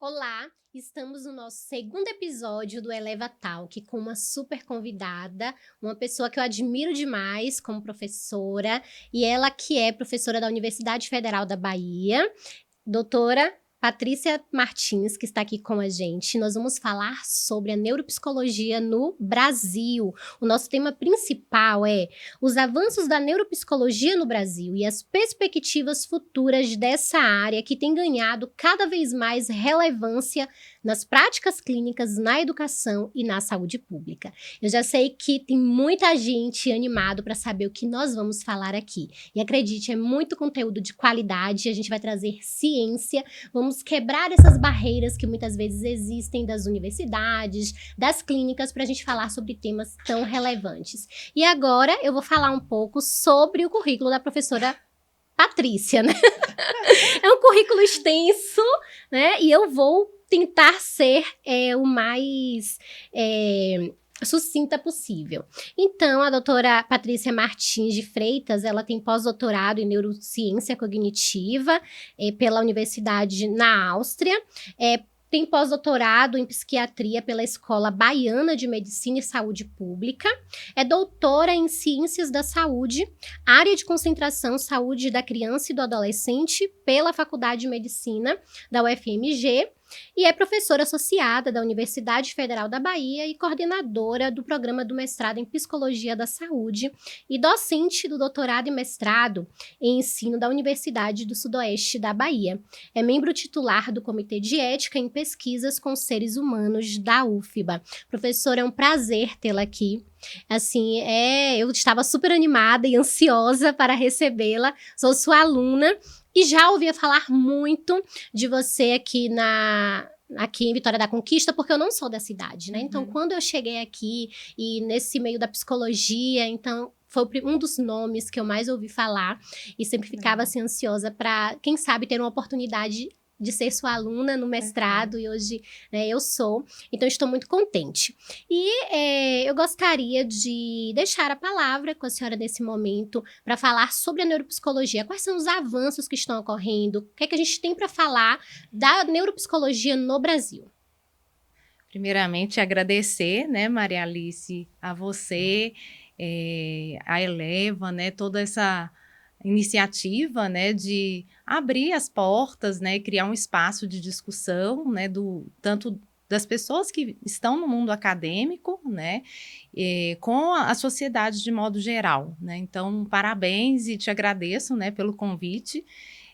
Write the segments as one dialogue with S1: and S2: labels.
S1: Olá, estamos no nosso segundo episódio do Eleva Talk com uma super convidada, uma pessoa que eu admiro demais como professora, e ela que é professora da Universidade Federal da Bahia, doutora Patrícia Martins, que está aqui com a gente. Nós vamos falar sobre a neuropsicologia no Brasil. O nosso tema principal é os avanços da neuropsicologia no Brasil e as perspectivas futuras dessa área que tem ganhado cada vez mais relevância nas práticas clínicas, na educação e na saúde pública. Eu já sei que tem muita gente animado para saber o que nós vamos falar aqui. E acredite, é muito conteúdo de qualidade, a gente vai trazer ciência, vamos quebrar essas barreiras que muitas vezes existem das universidades, das clínicas, para a gente falar sobre temas tão relevantes. E agora eu vou falar um pouco sobre o currículo da professora Patrícia, né? É um currículo extenso, né? E eu vou tentar ser o mais sucinta possível. Então, a doutora Patrícia Martins de Freitas, ela tem pós-doutorado em neurociência cognitiva pela Universidade na Áustria, tem pós-doutorado em psiquiatria pela Escola Baiana de Medicina e Saúde Pública, é doutora em Ciências da Saúde, área de concentração Saúde da Criança e do Adolescente pela Faculdade de Medicina da UFMG, e é professora associada da Universidade Federal da Bahia e coordenadora do programa do mestrado em Psicologia da Saúde e docente do doutorado e mestrado em ensino da Universidade do Sudoeste da Bahia. É membro titular do Comitê de Ética em Pesquisas com Seres Humanos da UFBA. Professora, é um prazer tê-la aqui. Assim, eu estava super animada e ansiosa para recebê-la. Sou sua aluna e já ouvia falar muito de você aqui em Vitória da Conquista, porque eu não sou da cidade, né? Então, quando eu cheguei aqui e nesse meio da psicologia, então foi um dos nomes que eu mais ouvi falar e sempre ficava assim ansiosa para, quem sabe, ter uma oportunidade de ser sua aluna no mestrado, e hoje, né, eu sou. Então, estou muito contente. E eu gostaria de deixar a palavra com a senhora nesse momento para falar sobre a neuropsicologia. Quais são os avanços que estão ocorrendo? O que é que a gente tem para falar da neuropsicologia no Brasil?
S2: Primeiramente, agradecer, né, Maria Alice, a você, a Eleva, né, toda essa iniciativa, né, de abrir as portas, né, criar um espaço de discussão, né, tanto das pessoas que estão no mundo acadêmico, né, com a sociedade de modo geral, né. Então, parabéns e te agradeço, né, pelo convite.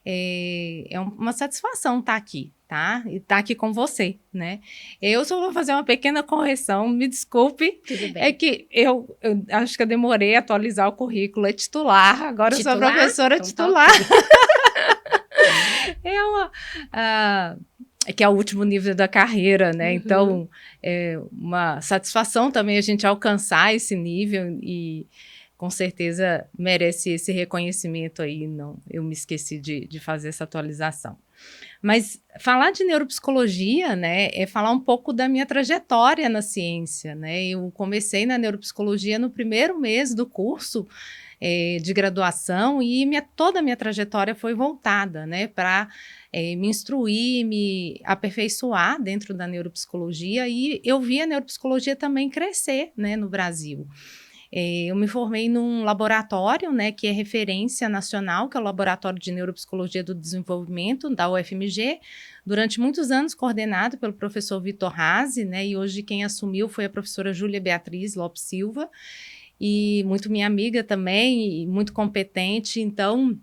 S2: É uma satisfação estar aqui, tá? E estar aqui com você, né? Eu só vou fazer uma pequena correção, me desculpe.
S1: Tudo bem.
S2: É que eu acho que eu demorei a atualizar o currículo, é titular, agora eu sou professora
S1: então,
S2: titular.
S1: Tá
S2: Que é o último nível da carreira, né? Então, é uma satisfação também a gente alcançar esse nível e com certeza merece esse reconhecimento aí. Não, eu me esqueci de fazer essa atualização. Mas falar de neuropsicologia, né, é falar um pouco da minha trajetória na ciência, né? Eu comecei na neuropsicologia no primeiro mês do curso de graduação e toda a minha trajetória foi voltada, né, para me instruir, me aperfeiçoar dentro da neuropsicologia, e eu vi a neuropsicologia também crescer, né, no Brasil. Eu me formei num laboratório, né, que é referência nacional, que é o Laboratório de Neuropsicologia do Desenvolvimento, da UFMG, durante muitos anos coordenado pelo professor Vitor Razzi, né, e hoje quem assumiu foi a professora Júlia Beatriz Lopes Silva, e muito minha amiga também, e muito competente. Então,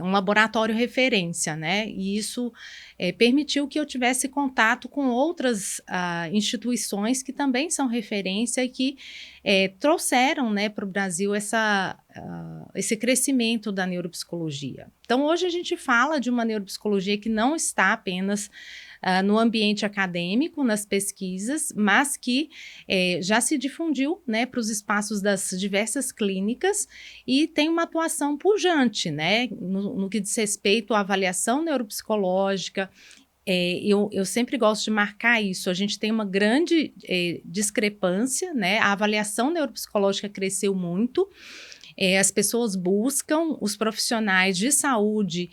S2: um laboratório referência, né? E isso permitiu que eu tivesse contato com outras instituições que também são referência e que trouxeram, né, para o Brasil esse crescimento da neuropsicologia. Então, hoje a gente fala de uma neuropsicologia que não está apenas no ambiente acadêmico, nas pesquisas, mas que já se difundiu, né, para os espaços das diversas clínicas e tem uma atuação pujante, né, no que diz respeito à avaliação neuropsicológica. Eu sempre gosto de marcar isso. A gente tem uma grande discrepância, né? A avaliação neuropsicológica cresceu muito. As pessoas buscam, os profissionais de saúde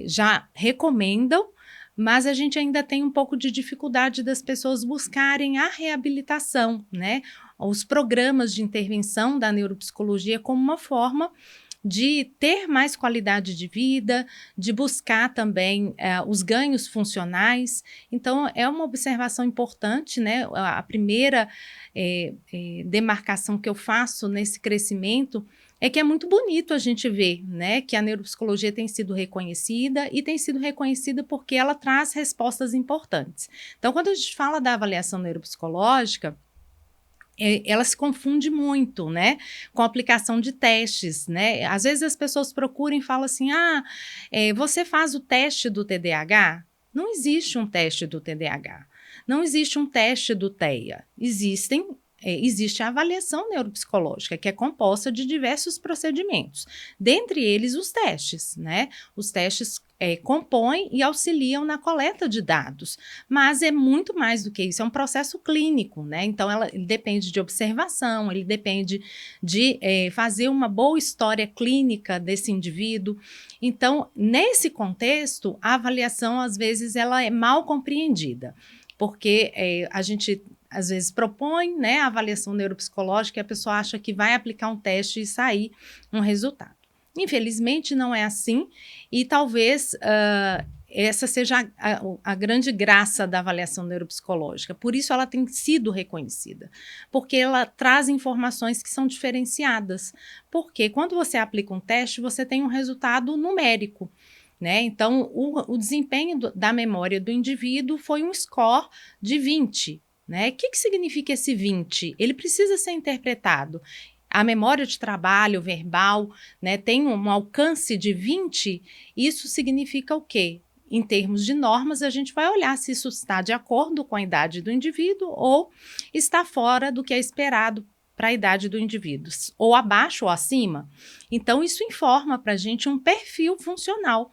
S2: já recomendam, mas a gente ainda tem um pouco de dificuldade das pessoas buscarem a reabilitação, né? Os programas de intervenção da neuropsicologia como uma forma de ter mais qualidade de vida, de buscar também os ganhos funcionais. Então, é uma observação importante, né? A primeira demarcação que eu faço nesse crescimento é que é muito bonito a gente ver, né, que a neuropsicologia tem sido reconhecida e tem sido reconhecida porque ela traz respostas importantes. Então, quando a gente fala da avaliação neuropsicológica, ela se confunde muito, né, com a aplicação de testes, né? Às vezes as pessoas procuram e falam assim, você faz o teste do TDAH? Não existe um teste do TDAH, não existe um teste do TEA, existe a avaliação neuropsicológica, que é composta de diversos procedimentos, dentre eles os testes, né? Os testes compõem e auxiliam na coleta de dados, mas é muito mais do que isso, é um processo clínico, né? Então, ele depende de observação, ele depende de fazer uma boa história clínica desse indivíduo. Então, nesse contexto, a avaliação, às vezes, ela é mal compreendida, porque a gente às vezes propõe, né, a avaliação neuropsicológica e a pessoa acha que vai aplicar um teste e sair um resultado. Infelizmente não é assim e talvez essa seja a grande graça da avaliação neuropsicológica. Por isso ela tem sido reconhecida, porque ela traz informações que são diferenciadas. Porque quando você aplica um teste, você tem um resultado numérico, né? Então, o desempenho da memória do indivíduo foi um score de 20. Né? O que significa esse 20? Ele precisa ser interpretado. A memória de trabalho verbal, né, tem um alcance de 20, isso significa o quê? Em termos de normas, a gente vai olhar se isso está de acordo com a idade do indivíduo ou está fora do que é esperado para a idade do indivíduo, ou abaixo ou acima. Então, isso informa para a gente um perfil funcional.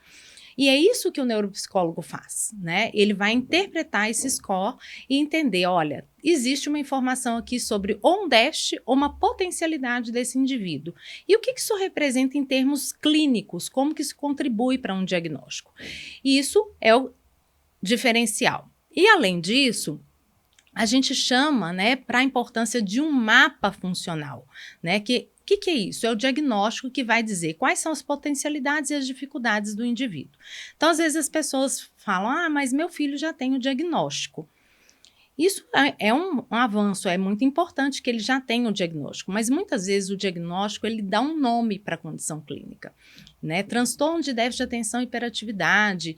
S2: E é isso que o neuropsicólogo faz, né? Ele vai interpretar esse score e entender, olha, existe uma informação aqui sobre ou um déficit ou uma potencialidade desse indivíduo. E o que isso representa em termos clínicos? Como que isso contribui para um diagnóstico? E isso é o diferencial. E, além disso, a gente chama, né, para a importância de um mapa funcional, né, o que é isso? É o diagnóstico que vai dizer quais são as potencialidades e as dificuldades do indivíduo. Então, às vezes as pessoas falam, mas meu filho já tem o diagnóstico. Isso é um avanço, é muito importante que ele já tenha o diagnóstico, mas muitas vezes o diagnóstico ele dá um nome para a condição clínica, né? Transtorno de déficit de atenção e hiperatividade,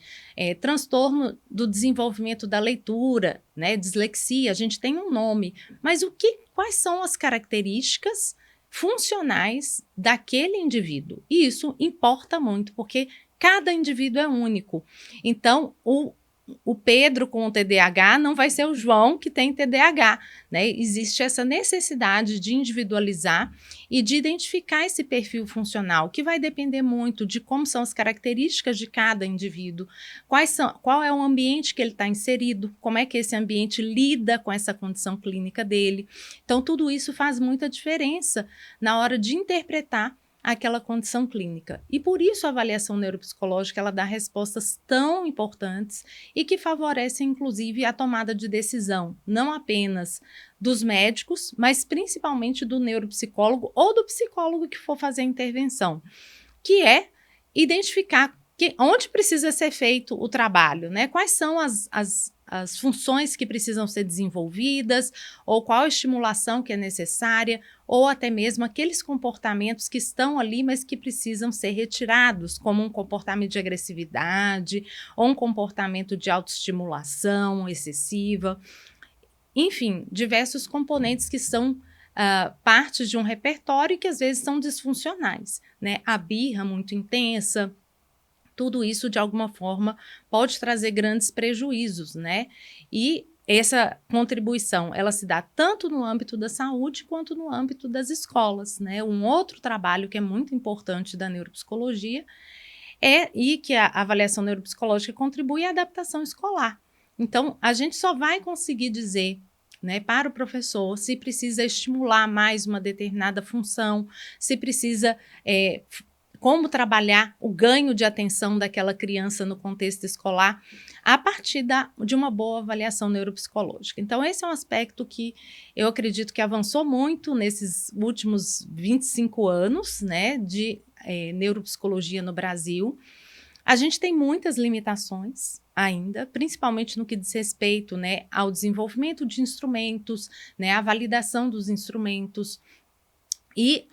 S2: transtorno do desenvolvimento da leitura, né? Dislexia, a gente tem um nome, mas quais são as características funcionais daquele indivíduo? E isso importa muito, porque cada indivíduo é único. Então, o Pedro com o TDAH não vai ser o João que tem TDAH, né? Existe essa necessidade de individualizar e de identificar esse perfil funcional, que vai depender muito de como são as características de cada indivíduo, qual é o ambiente que ele está inserido, como é que esse ambiente lida com essa condição clínica dele. Então, tudo isso faz muita diferença na hora de interpretar aquela condição clínica. E por isso a avaliação neuropsicológica ela dá respostas tão importantes e que favorecem, inclusive, a tomada de decisão, não apenas dos médicos, mas principalmente do neuropsicólogo ou do psicólogo que for fazer a intervenção, que é identificar onde precisa ser feito o trabalho, né? Quais são as funções que precisam ser desenvolvidas, ou qual a estimulação que é necessária, ou até mesmo aqueles comportamentos que estão ali, mas que precisam ser retirados, como um comportamento de agressividade, ou um comportamento de autoestimulação excessiva. Enfim, diversos componentes que são partes de um repertório e que às vezes são disfuncionais, né? A birra muito intensa, tudo isso, de alguma forma, pode trazer grandes prejuízos, né? E essa contribuição, ela se dá tanto no âmbito da saúde quanto no âmbito das escolas, né? Um outro trabalho que é muito importante da neuropsicologia e que a avaliação neuropsicológica contribui é a adaptação escolar. Então, a gente só vai conseguir dizer, né, para o professor se precisa estimular mais uma determinada função, se precisa como trabalhar o ganho de atenção daquela criança no contexto escolar a partir de uma boa avaliação neuropsicológica. Então, esse é um aspecto que eu acredito que avançou muito nesses últimos 25 anos, né, de neuropsicologia no Brasil. A gente tem muitas limitações ainda, principalmente no que diz respeito, né, ao desenvolvimento de instrumentos, né, à validação dos instrumentos e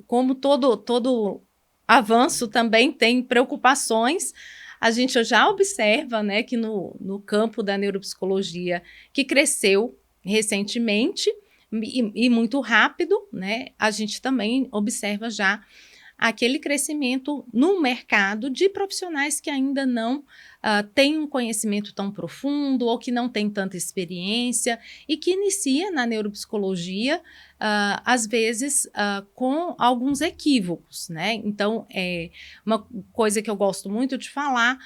S2: como todo avanço também tem preocupações. A gente já observa, né, que no campo da neuropsicologia, que cresceu recentemente e muito rápido, né, a gente também observa já aquele crescimento no mercado de profissionais que ainda não têm um conhecimento tão profundo ou que não têm tanta experiência e que inicia na neuropsicologia, às vezes, com alguns equívocos, né? Então, uma coisa que eu gosto muito de falar,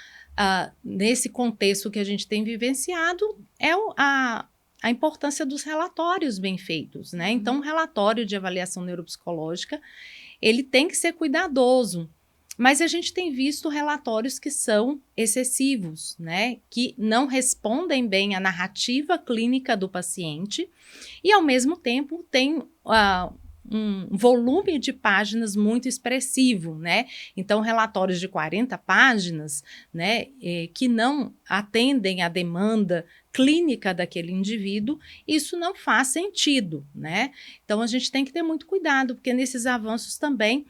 S2: nesse contexto que a gente tem vivenciado, é a importância dos relatórios bem feitos, né? Então, um relatório de avaliação neuropsicológica, ele tem que ser cuidadoso, mas a gente tem visto relatórios que são excessivos, né? Que não respondem bem à narrativa clínica do paciente e, ao mesmo tempo, tem um volume de páginas muito expressivo, né? Então, relatórios de 40 páginas, né, que não atendem à demanda clínica daquele indivíduo, isso não faz sentido, né? Então, a gente tem que ter muito cuidado, porque nesses avanços também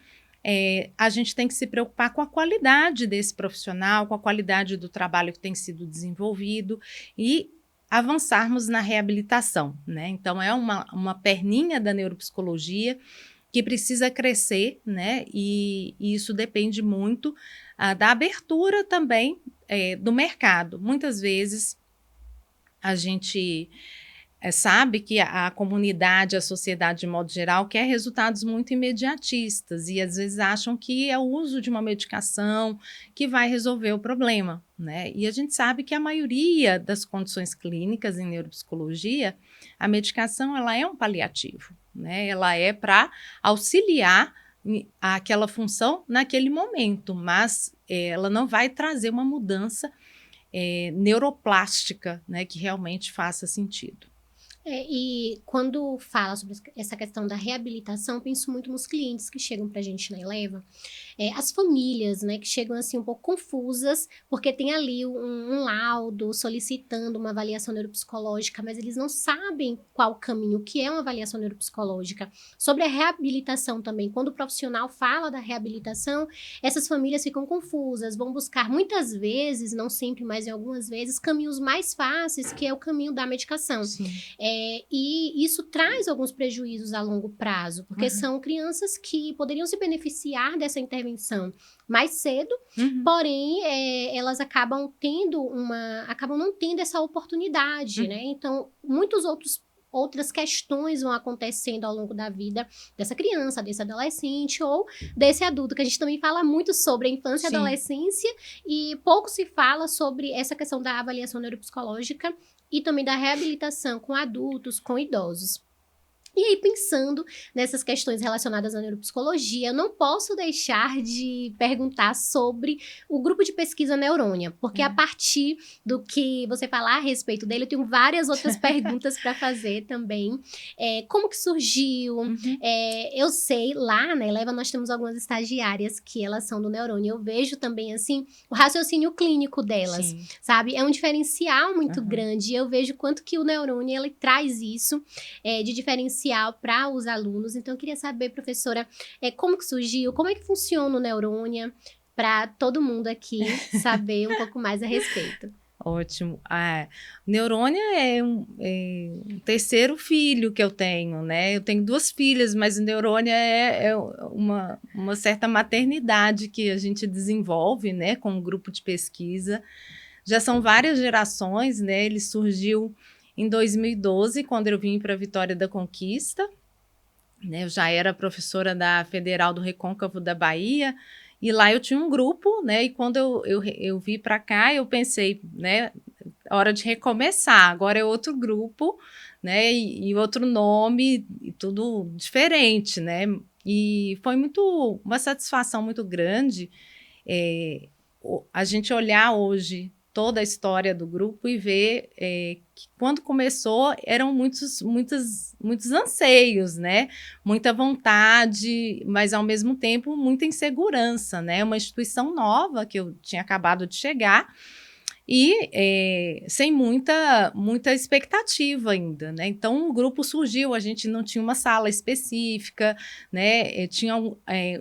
S2: a gente tem que se preocupar com a qualidade desse profissional, com a qualidade do trabalho que tem sido desenvolvido e avançarmos na reabilitação, né? Então, é uma perninha da neuropsicologia que precisa crescer, né? E isso depende muito da abertura também do mercado. Muitas vezes a gente sabe que a comunidade, a sociedade de modo geral, quer resultados muito imediatistas e às vezes acham que é o uso de uma medicação que vai resolver o problema, né? E a gente sabe que a maioria das condições clínicas em neuropsicologia, a medicação ela é um paliativo, né? Ela é para auxiliar aquela função naquele momento, mas ela não vai trazer uma mudança neuroplástica, né, que realmente faça sentido.
S1: E quando fala sobre essa questão da reabilitação, penso muito nos clientes que chegam pra gente na Eleva, as famílias, né, que chegam assim um pouco confusas, porque tem ali um laudo solicitando uma avaliação neuropsicológica, mas eles não sabem qual o caminho, o que é uma avaliação neuropsicológica. Sobre a reabilitação também, quando o profissional fala da reabilitação, essas famílias ficam confusas, vão buscar muitas vezes, não sempre, mas em algumas vezes, caminhos mais fáceis, que é o caminho da medicação. E isso traz alguns prejuízos a longo prazo, porque são crianças que poderiam se beneficiar dessa intervenção mais cedo, porém elas acabam não tendo essa oportunidade, né? Então, outras questões vão acontecendo ao longo da vida dessa criança, desse adolescente ou desse adulto, que a gente também fala muito sobre a infância e adolescência e pouco se fala sobre essa questão da avaliação neuropsicológica e também da reabilitação com adultos, com idosos. E aí, pensando nessas questões relacionadas à neuropsicologia, eu não posso deixar de perguntar sobre o grupo de pesquisa Neurônia, porque a partir do que você falar a respeito dele, eu tenho várias outras perguntas para fazer também. Como que surgiu? Eu sei, lá na Eleva nós temos algumas estagiárias que elas são do Neurônia. Eu vejo também, assim, o raciocínio clínico delas, sabe? É um diferencial muito grande. Eu vejo quanto que o Neurônia, ele traz isso de diferencial para os alunos. Então, eu queria saber, professora, como que surgiu, como é que funciona o Neurônia, para todo mundo aqui saber um pouco mais a respeito.
S2: Ótimo. Neurônia é um terceiro filho que eu tenho, né? Eu tenho 2 filhas, mas o Neurônia é uma certa maternidade que a gente desenvolve, né, com um grupo de pesquisa. Já são várias gerações, né? Ele surgiu em 2012, quando eu vim para a Vitória da Conquista, né, eu já era professora da Federal do Recôncavo da Bahia, e lá eu tinha um grupo, né, e quando eu vim para cá, eu pensei, né, hora de recomeçar, agora é outro grupo, né, e outro nome, e tudo diferente, né, E foi uma satisfação muito grande a gente olhar hoje toda a história do grupo e ver que quando começou eram muitos anseios, né? Muita vontade, mas ao mesmo tempo muita insegurança, né? Uma instituição nova que eu tinha acabado de chegar e sem muita expectativa ainda, né? Então o grupo surgiu, a gente não tinha uma sala específica, né? Tinham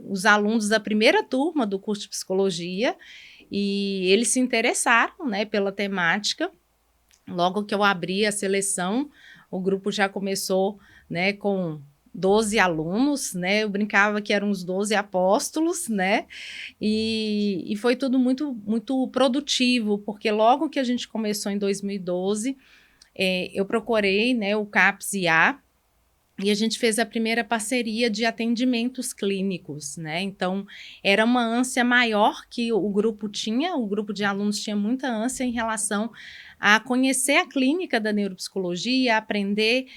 S2: os alunos da primeira turma do curso de psicologia e eles se interessaram, né, pela temática. Logo que eu abri a seleção, o grupo já começou, né, com 12 alunos, né? Eu brincava que eram os 12 apóstolos, né? E foi tudo muito produtivo, porque logo que a gente começou em 2012, eu procurei, né, o CAPS-IA, e a gente fez a primeira parceria de atendimentos clínicos, né? Então, era uma ânsia maior que o grupo tinha, o grupo de alunos tinha muita ânsia em relação a conhecer a clínica da neuropsicologia, aprender,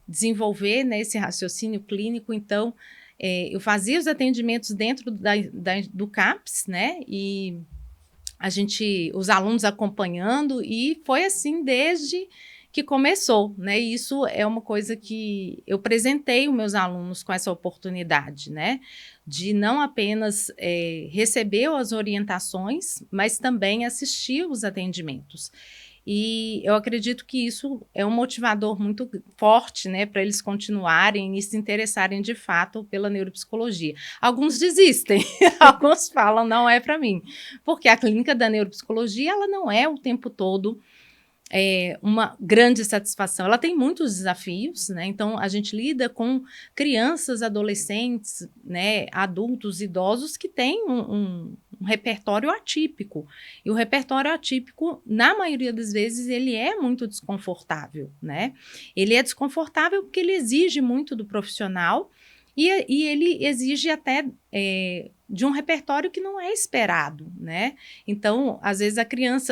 S2: desenvolver, né, esse raciocínio clínico. Então, eu fazia os atendimentos dentro do CAPS, né? E os alunos acompanhando, e foi assim desde que começou, né? E isso é uma coisa que eu presentei os meus alunos com essa oportunidade, né? De não apenas receber as orientações, mas também assistir os atendimentos. E eu acredito que isso é um motivador muito forte, né, para eles continuarem e se interessarem de fato pela neuropsicologia. Alguns desistem, alguns falam, não é para mim, porque a clínica da neuropsicologia, ela não é o tempo todo uma grande satisfação. Ela tem muitos desafios, né? Então a gente lida com crianças, adolescentes, né, adultos, idosos que têm um repertório atípico. E o repertório atípico, na maioria das vezes, ele é muito desconfortável, né? Ele é desconfortável porque ele exige muito do profissional e ele exige até de um repertório que não é esperado, né? Então, às vezes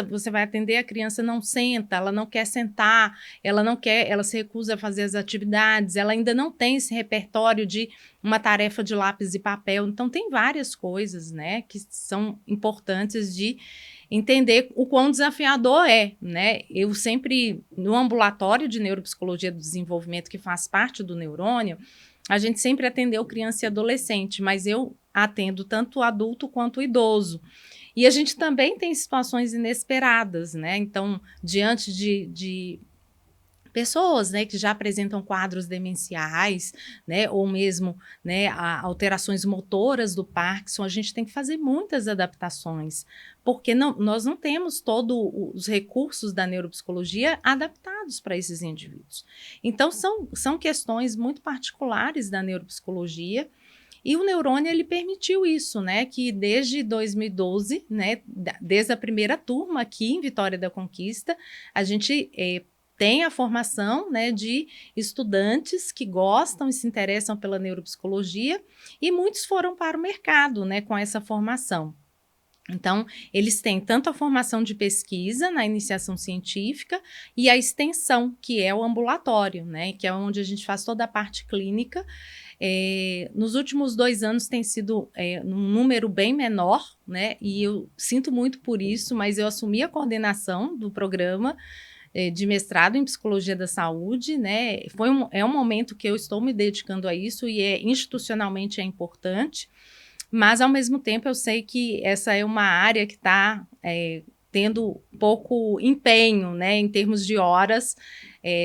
S2: você vai atender, a criança não senta, ela não quer sentar, ela se recusa a fazer as atividades, ela ainda não tem esse repertório de uma tarefa de lápis e papel. Então, tem várias coisas, né, que são importantes de entender o quão desafiador né? Eu sempre, no ambulatório de neuropsicologia do desenvolvimento, que faz parte do neurônio, a gente sempre atendeu criança e adolescente, mas eu atendo tanto o adulto quanto o idoso. E a gente também tem situações inesperadas, né? Então, diante de pessoas, né, que já apresentam quadros demenciais, né, ou mesmo, né, alterações motoras do Parkinson, a gente tem que fazer muitas adaptações, porque nós não temos todos os recursos da neuropsicologia adaptados para esses indivíduos. Então, são questões muito particulares da neuropsicologia. E o neurônio, ele permitiu isso, né, que desde 2012, né, desde a primeira turma aqui em Vitória da Conquista, a gente tem a formação, né, de estudantes que gostam e se interessam pela neuropsicologia, e muitos foram para o mercado, né, com essa formação. Então, eles têm tanto a formação de pesquisa na iniciação científica e a extensão, que é o ambulatório, né, que é onde a gente faz toda a parte clínica. Nos últimos 2 anos tem sido um número bem menor, né, e eu sinto muito por isso, mas eu assumi a coordenação do programa de mestrado em psicologia da saúde, né? É um momento que eu estou me dedicando a isso e institucionalmente é importante, mas ao mesmo tempo eu sei que essa é uma área que está tendo pouco empenho, né, em termos de horas,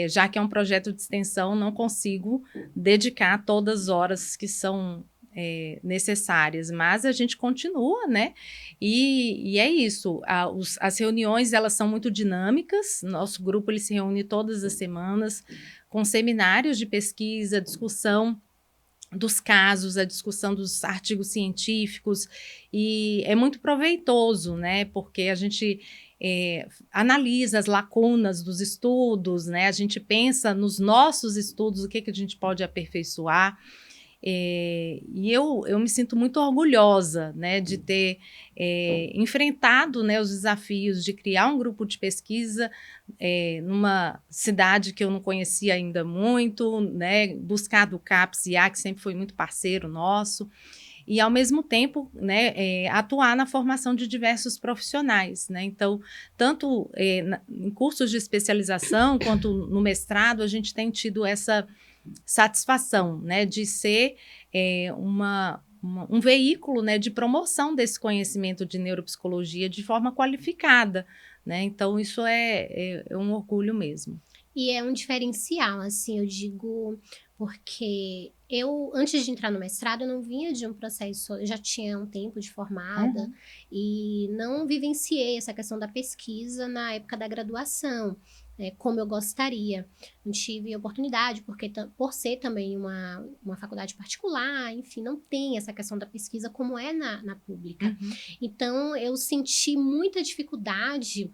S2: já que é um projeto de extensão, não consigo dedicar todas as horas que são necessárias, mas a gente continua, né? E é isso. As reuniões, elas são muito dinâmicas. Nosso grupo, ele se reúne todas as semanas com seminários de pesquisa, discussão dos casos, a discussão dos artigos científicos, e é muito proveitoso, né? Porque a gente analisa as lacunas dos estudos, né? A gente pensa nos nossos estudos, o que a gente pode aperfeiçoar. E eu me sinto muito orgulhosa, né, de ter enfrentado, né, os desafios de criar um grupo de pesquisa numa cidade que eu não conhecia ainda muito, né, buscado o CAPES e IA, que sempre foi muito parceiro nosso, e, ao mesmo tempo, né, atuar na formação de diversos profissionais, né? Então, tanto em cursos de especialização quanto no mestrado, a gente tem tido essa satisfação, né, de ser um veículo, né, de promoção desse conhecimento de neuropsicologia de forma qualificada, né? Então, isso é um orgulho mesmo.
S1: E é um diferencial, assim, eu digo, porque eu, antes de entrar no mestrado, eu não vinha de um processo, eu já tinha um tempo de formada e não vivenciei essa questão da pesquisa na época da graduação, como eu gostaria. Não tive oportunidade, porque por ser também uma faculdade particular, enfim, não tem essa questão da pesquisa como é na pública. Então, eu senti muita dificuldade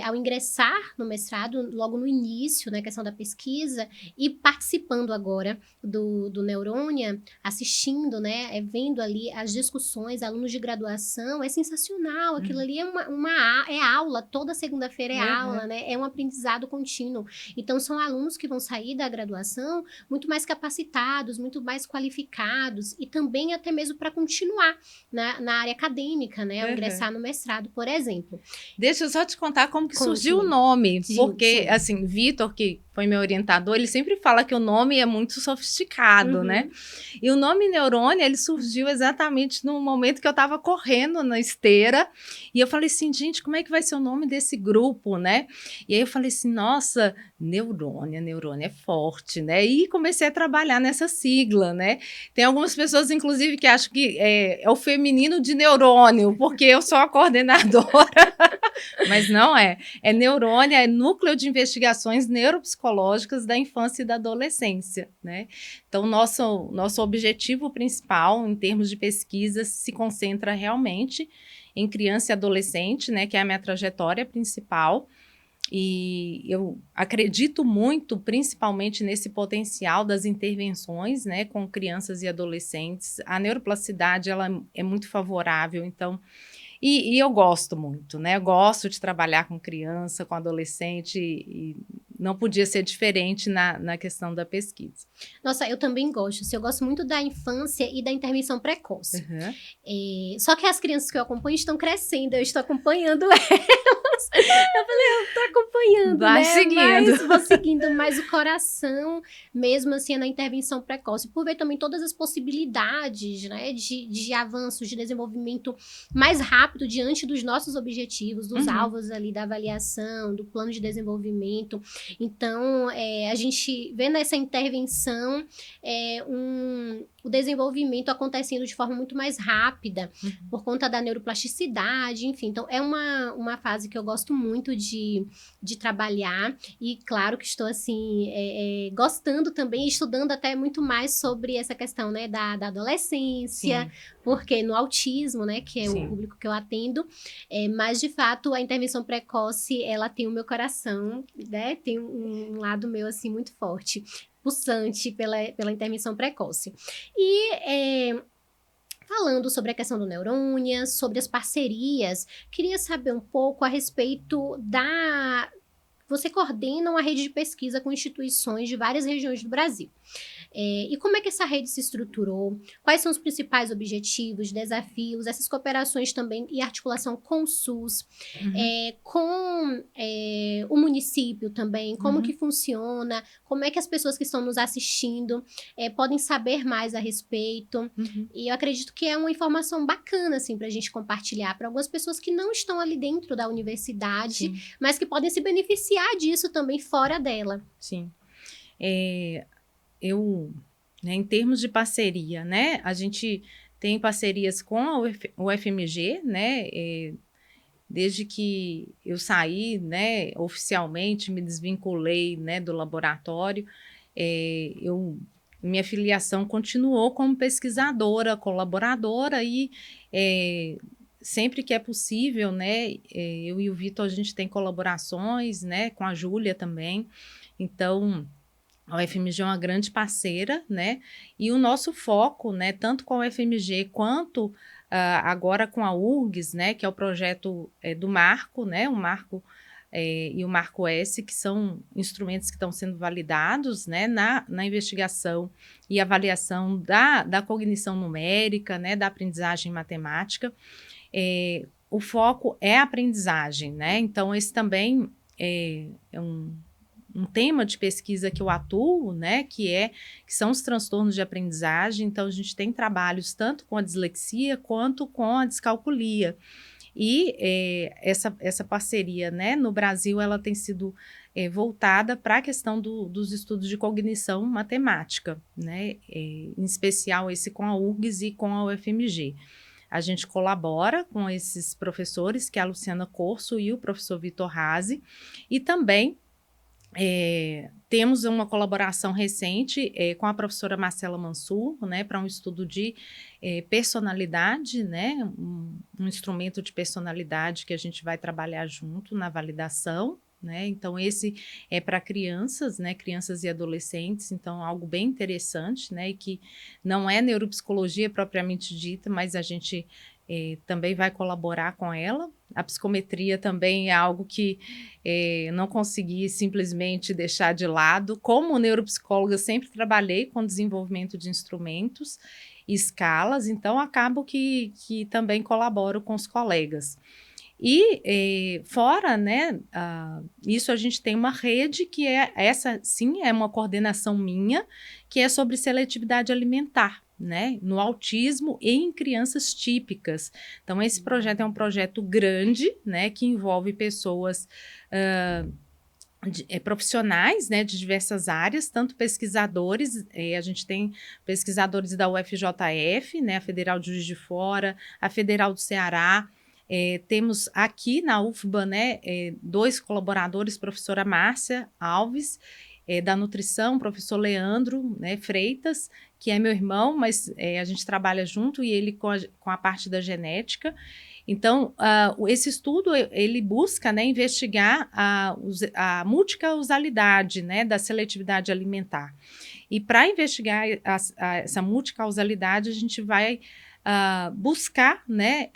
S1: ao ingressar no mestrado, logo no início, na questão da pesquisa, e participando agora do Neurônia, assistindo, né, vendo ali as discussões, alunos de graduação, é sensacional, aquilo ali é aula, toda segunda-feira é aula, né, é um aprendizado contínuo. Então, são alunos que vão sair da graduação muito mais capacitados, muito mais qualificados, e também até mesmo para continuar na área acadêmica, né, ao ingressar no mestrado, por exemplo.
S2: Deixa eu só te contar como que surgiu o nome, porque,
S1: sim.
S2: assim, Vitor, que foi meu orientador, ele sempre fala que o nome é muito sofisticado, né? E o nome Neurônia, ele surgiu exatamente no momento que eu estava correndo na esteira, e eu falei assim, gente, como é que vai ser o nome desse grupo, né? E aí eu falei assim, nossa, Neurônia é forte, né? E comecei a trabalhar nessa sigla, né? Tem algumas pessoas, inclusive, que acham que é o feminino de neurônio, porque eu sou a coordenadora. Mas não é. É Neurônia, é Núcleo de Investigações Neuropsicológicas da Infância e da Adolescência, né? Então, nosso objetivo principal, em termos de pesquisa, se concentra realmente em criança e adolescente, né? Que é a minha trajetória principal. E eu acredito muito, principalmente nesse potencial das intervenções, né, com crianças e adolescentes. A neuroplasticidade, ela é muito favorável, então... E eu gosto muito, né? Eu gosto de trabalhar com criança, com adolescente, e não podia ser diferente na questão da pesquisa.
S1: Nossa, eu também gosto. Assim, eu gosto muito da infância e da intervenção precoce. Só que as crianças que eu acompanho estão crescendo, eu estou acompanhando elas. Eu falei, eu tô acompanhando,
S2: vai, né? Seguindo.
S1: Mas vou seguindo, mas o coração, mesmo assim, é na intervenção precoce. Por ver também todas as possibilidades, né, de avanços, de desenvolvimento mais rápido diante dos nossos objetivos, dos alvos ali da avaliação, do plano de desenvolvimento. Então, a gente vê nessa intervenção o desenvolvimento acontecendo de forma muito mais rápida, por conta da neuroplasticidade, enfim. Então, é uma fase que eu gosto muito de trabalhar, e claro que estou, assim, gostando também, estudando até muito mais sobre essa questão, né, da adolescência. Sim. Porque no autismo, né, que é o público que eu atendo, mas, de fato, a intervenção precoce, ela tem o meu coração, né, tem um lado meu, assim, muito forte, pulsante pela intervenção precoce. E falando sobre a questão do Neurônia, sobre as parcerias, queria saber um pouco a respeito Você coordena uma rede de pesquisa com instituições de várias regiões do Brasil. E como é que essa rede se estruturou? Quais são os principais objetivos, desafios, essas cooperações também e articulação com o SUS, com o município também, como que funciona, como é que as pessoas que estão nos assistindo podem saber mais a respeito. E eu acredito que é uma informação bacana, assim, para a gente compartilhar para algumas pessoas que não estão ali dentro da universidade, mas que podem se beneficiar disso também fora dela.
S2: Sim. Né, em termos de parceria, né, a gente tem parcerias com a UFMG, né, desde que eu saí, né, oficialmente, me desvinculei, né, do laboratório, minha filiação continuou como pesquisadora, colaboradora, e sempre que é possível, né, eu e o Vitor, a gente tem colaborações, né, com a Júlia também. Então, A UFMG é uma grande parceira, né? E o nosso foco, né, tanto com a UFMG quanto agora com a URGS, né, que é o projeto do Marco, né, o Marco e o Marco S, que são instrumentos que estão sendo validados, né, na investigação e avaliação da cognição numérica, né, da aprendizagem matemática. O foco é a aprendizagem, né? Então, esse também é um tema de pesquisa que eu atuo, né, que são os transtornos de aprendizagem. Então, a gente tem trabalhos tanto com a dislexia quanto com a descalculia. E essa parceria, né, no Brasil, ela tem sido voltada para a questão dos estudos de cognição matemática, né, em especial esse com a URGS e com a UFMG. A gente colabora com esses professores, que é a Luciana Corso e o professor Vitor Razi, e também temos uma colaboração recente com a professora Marcela Mansur, né, para um estudo de personalidade, né, um instrumento de personalidade que a gente vai trabalhar junto na validação, né. Então, esse é para crianças, né, crianças e adolescentes, então algo bem interessante, né, e que não é neuropsicologia propriamente dita, mas a gente também vai colaborar com ela. A psicometria também é algo que não consegui simplesmente deixar de lado. Como neuropsicóloga, sempre trabalhei com desenvolvimento de instrumentos e escalas, então acabo que também colaboro com os colegas. E fora, né, isso, a gente tem uma rede que essa sim é uma coordenação minha, que é sobre seletividade alimentar, né, no autismo e em crianças típicas. Então, esse projeto é um projeto grande, né, que envolve pessoas profissionais, né, de diversas áreas, tanto pesquisadores, a gente tem pesquisadores da UFJF, né, a Federal de Juiz de Fora, a Federal do Ceará. Temos aqui na UFBA, né, 2 colaboradores, professora Márcia Alves, da nutrição, professor Leandro, né, Freitas, que é meu irmão, mas a gente trabalha junto, e ele com a parte da genética. Então, esse estudo, ele busca, né, investigar a multicausalidade, né, da seletividade alimentar. E para investigar essa multicausalidade, a gente vai buscar, né,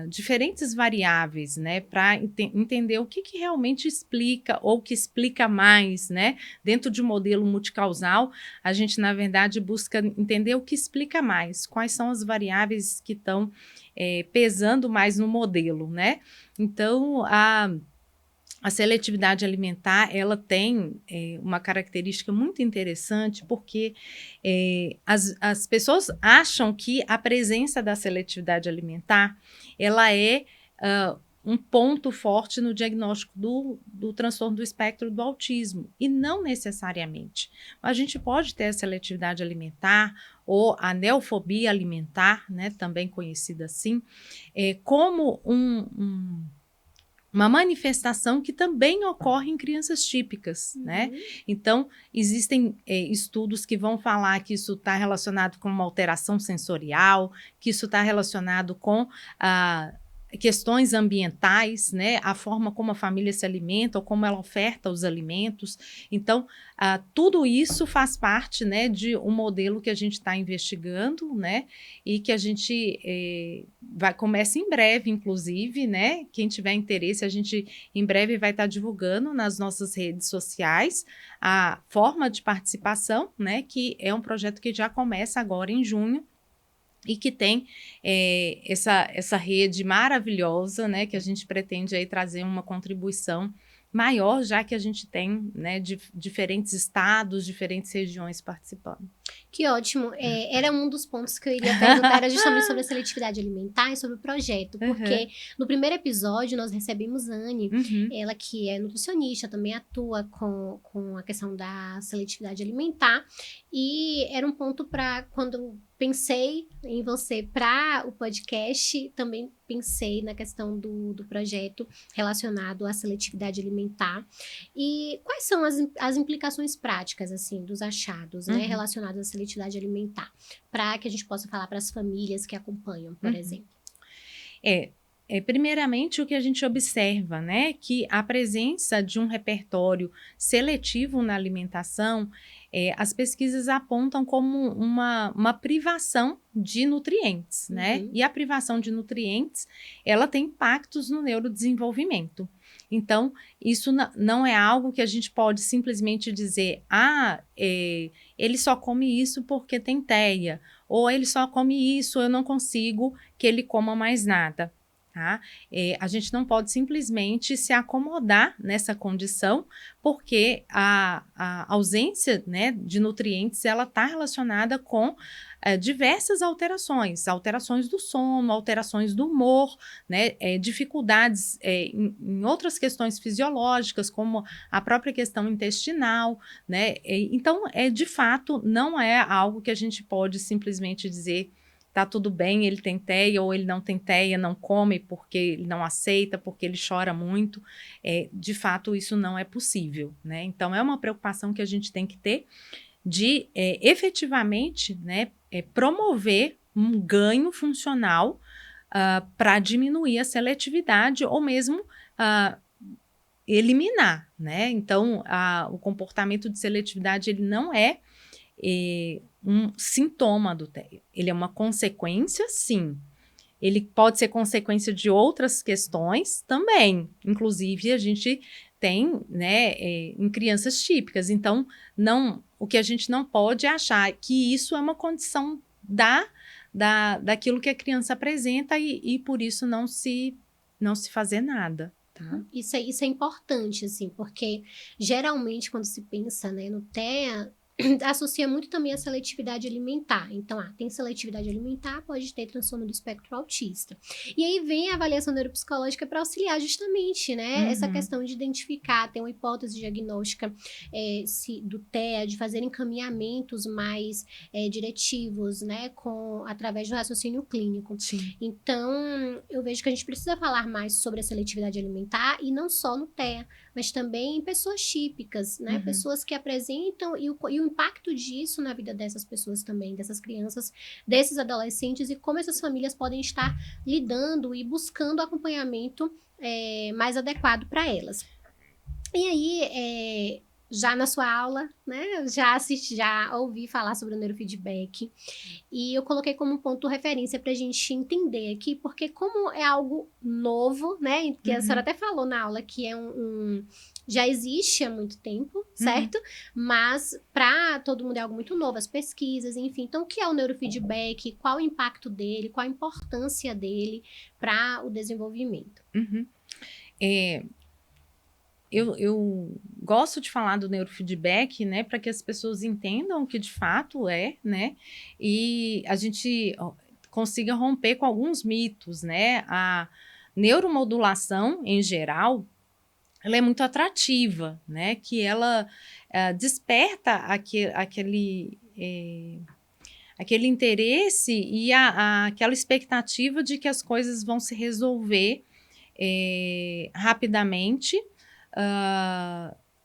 S2: diferentes variáveis, né, para entender o que realmente explica, ou que explica mais, né, dentro de um modelo multicausal. A gente, na verdade, busca entender o que explica mais, quais são as variáveis que estão pesando mais no modelo, né. Então, a seletividade alimentar, ela tem uma característica muito interessante, porque as pessoas acham que a presença da seletividade alimentar, ela é um ponto forte no diagnóstico do transtorno do espectro do autismo, e não necessariamente. A gente pode ter a seletividade alimentar, ou a neofobia alimentar, né, também conhecida assim, como uma manifestação que também ocorre em crianças típicas, né? Então, existem estudos que vão falar que isso está relacionado com uma alteração sensorial, que isso está relacionado com questões ambientais, né? A forma como a família se alimenta, ou como ela oferta os alimentos. Então, tudo isso faz parte, né, de um modelo que a gente está investigando, né? E que a gente começa em breve, inclusive, né? Quem tiver interesse, a gente em breve vai estar divulgando nas nossas redes sociais a forma de participação, né? Que é um projeto que já começa agora em junho, e que tem essa rede maravilhosa, né, que a gente pretende aí trazer uma contribuição maior, já que a gente tem, né, diferentes estados, diferentes regiões participando.
S1: Que ótimo. Era um dos pontos que eu iria perguntar, era justamente sobre a seletividade alimentar e sobre o projeto, porque no primeiro episódio nós recebemos Anne, ela que é nutricionista, também atua com a questão da seletividade alimentar, e era um ponto para quando pensei em você para o podcast, também pensei na questão do projeto relacionado à seletividade alimentar. E quais são as implicações práticas, assim, dos achados, né, relacionados à seletividade alimentar, para que a gente possa falar para as famílias que acompanham, por exemplo?
S2: Primeiramente, o que a gente observa, né, que a presença de um repertório seletivo na alimentação, as pesquisas apontam como uma privação de nutrientes, né? E a privação de nutrientes, ela tem impactos no neurodesenvolvimento. Então, isso não é algo que a gente pode simplesmente dizer, ele só come isso porque tem TEA, ou ele só come isso, eu não consigo que ele coma mais nada. Tá? A gente não pode simplesmente se acomodar nessa condição, porque a ausência, né, de nutrientes ela está relacionada com diversas alterações do sono, alterações do humor, né, dificuldades em outras questões fisiológicas, como a própria questão intestinal, né? Então, de fato, não é algo que a gente pode simplesmente dizer tá tudo bem, ele tem TEA ou ele não tem TEA, não come porque ele não aceita, porque ele chora muito. De fato, isso não é possível, né? Então, é uma preocupação que a gente tem que ter de efetivamente, né, promover um ganho funcional para diminuir a seletividade ou mesmo eliminar, né? Então, o comportamento de seletividade ele não é um sintoma do TEA. Ele é uma consequência, sim. Ele pode ser consequência de outras questões também. Inclusive, a gente tem, né, em crianças típicas. Então, o que a gente não pode é achar que isso é uma condição daquilo que a criança apresenta e por isso não se fazer nada. Tá?
S1: Isso é importante, assim, porque geralmente quando se pensa, né, no TEA, associa muito também a seletividade alimentar. Então, tem seletividade alimentar, pode ter transtorno do espectro autista. E aí vem a avaliação neuropsicológica para auxiliar justamente, né, essa questão de identificar, ter uma hipótese diagnóstica do TEA, de fazer encaminhamentos mais diretivos, né, através do raciocínio clínico.
S2: Sim.
S1: Então, eu vejo que a gente precisa falar mais sobre a seletividade alimentar e não só no TEA, mas também em pessoas típicas, né, pessoas que apresentam e o impacto disso na vida dessas pessoas também, dessas crianças, desses adolescentes e como essas famílias podem estar lidando e buscando acompanhamento mais adequado para elas. E aí, já na sua aula, né, eu já ouvi falar sobre o neurofeedback e eu coloquei como um ponto de referência para a gente entender aqui, porque como é algo novo, né, que a senhora até falou na aula que já existe há muito tempo, certo? Mas para todo mundo é algo muito novo, as pesquisas, enfim. Então, o que é o neurofeedback? Qual o impacto dele? Qual a importância dele para o desenvolvimento?
S2: Eu gosto de falar do neurofeedback, né, para que as pessoas entendam o que de fato é, né, e a gente consiga romper com alguns mitos, né. A neuromodulação, em geral, ela é muito atrativa, né, que ela desperta aquele interesse e aquela expectativa de que as coisas vão se resolver rapidamente.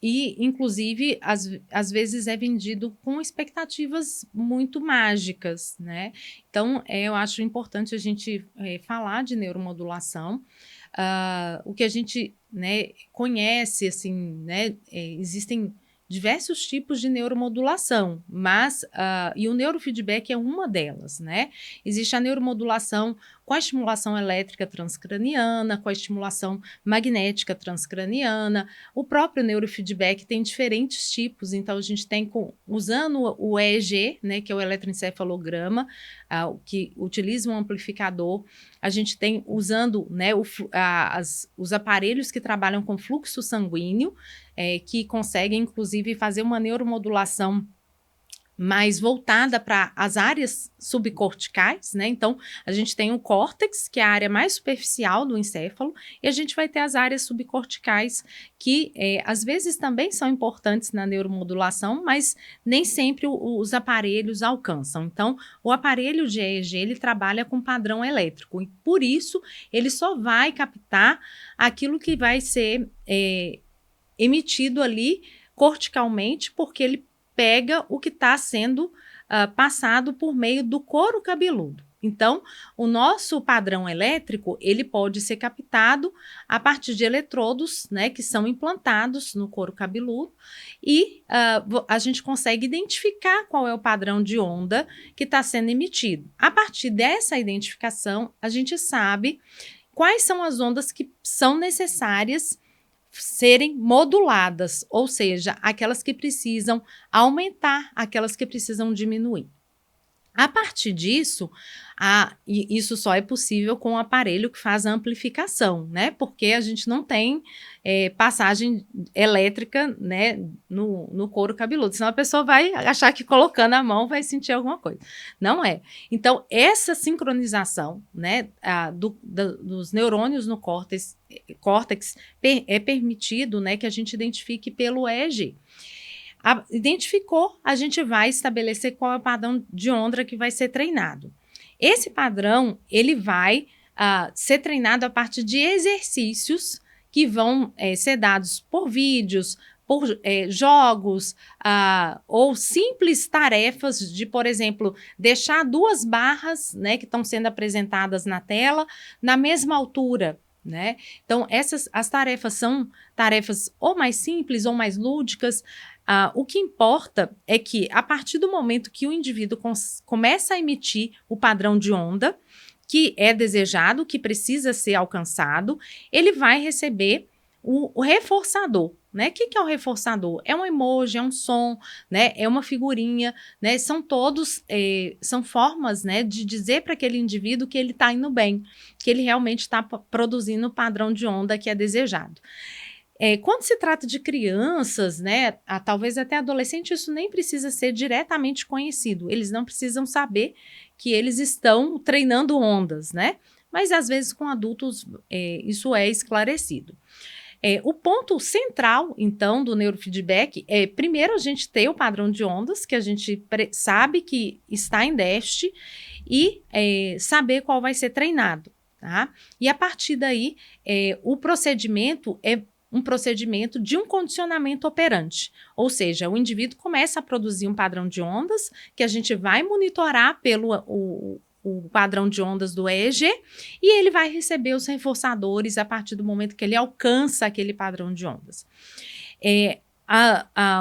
S2: E, inclusive, às vezes é vendido com expectativas muito mágicas, né? Então, eu acho importante a gente falar de neuromodulação. O que a gente, né, conhece, assim, né, existem diversos tipos de neuromodulação, mas e o neurofeedback é uma delas, né? Existe a neuromodulação com a estimulação elétrica transcraniana, com a estimulação magnética transcraniana. O próprio neurofeedback tem diferentes tipos, então a gente tem usando o EEG, né, que é o eletroencefalograma, que utiliza um amplificador. A gente tem usando, né, os aparelhos que trabalham com fluxo sanguíneo, que conseguem, inclusive, fazer uma neuromodulação mais voltada para as áreas subcorticais, né? Então, a gente tem o córtex, que é a área mais superficial do encéfalo, e a gente vai ter as áreas subcorticais, que às vezes também são importantes na neuromodulação, mas nem sempre os aparelhos alcançam. Então, o aparelho de EEG, ele trabalha com padrão elétrico, e por isso, ele só vai captar aquilo que vai ser emitido ali corticalmente, porque ele pega o que está sendo passado por meio do couro cabeludo. Então, o nosso padrão elétrico, ele pode ser captado a partir de eletrodos, né, que são implantados no couro cabeludo e a gente consegue identificar qual é o padrão de onda que está sendo emitido. A partir dessa identificação, a gente sabe quais são as ondas que são necessárias serem moduladas, ou seja, aquelas que precisam aumentar, aquelas que precisam diminuir. A partir disso, isso só é possível com o aparelho que faz a amplificação, né? Porque a gente não tem passagem elétrica, né, no couro cabeludo. Senão a pessoa vai achar que colocando a mão vai sentir alguma coisa. Não é. Então, essa sincronização, né, dos neurônios no córtex é permitido, né, que a gente identifique pelo EEG. Identificou, a gente vai estabelecer qual é o padrão de onda que vai ser treinado. Esse padrão, ele vai ser treinado a partir de exercícios que vão ser dados por vídeos, por jogos, ou simples tarefas de, por exemplo, deixar 2 barras, né, que estão sendo apresentadas na tela na mesma altura. Né? Então, as tarefas são tarefas ou mais simples ou mais lúdicas. O que importa é que, a partir do momento que o indivíduo começa a emitir o padrão de onda, que é desejado, que precisa ser alcançado, ele vai receber o reforçador. Né? O que é o reforçador? É um emoji, é um som, né? É uma figurinha, né? São todos, são formas, né, de dizer para aquele indivíduo que ele está indo bem, que ele realmente está produzindo o padrão de onda que é desejado. Quando se trata de crianças, né, talvez até adolescente, isso nem precisa ser diretamente conhecido. Eles não precisam saber que eles estão treinando ondas, né? Mas às vezes com adultos isso é esclarecido. O ponto central, então, do neurofeedback é, primeiro, a gente ter o padrão de ondas, que a gente sabe que está em déficit, e saber qual vai ser treinado, tá? E a partir daí, o procedimento é um procedimento de um condicionamento operante, ou seja, o indivíduo começa a produzir um padrão de ondas que a gente vai monitorar pelo o padrão de ondas do EEG e ele vai receber os reforçadores a partir do momento que ele alcança aquele padrão de ondas.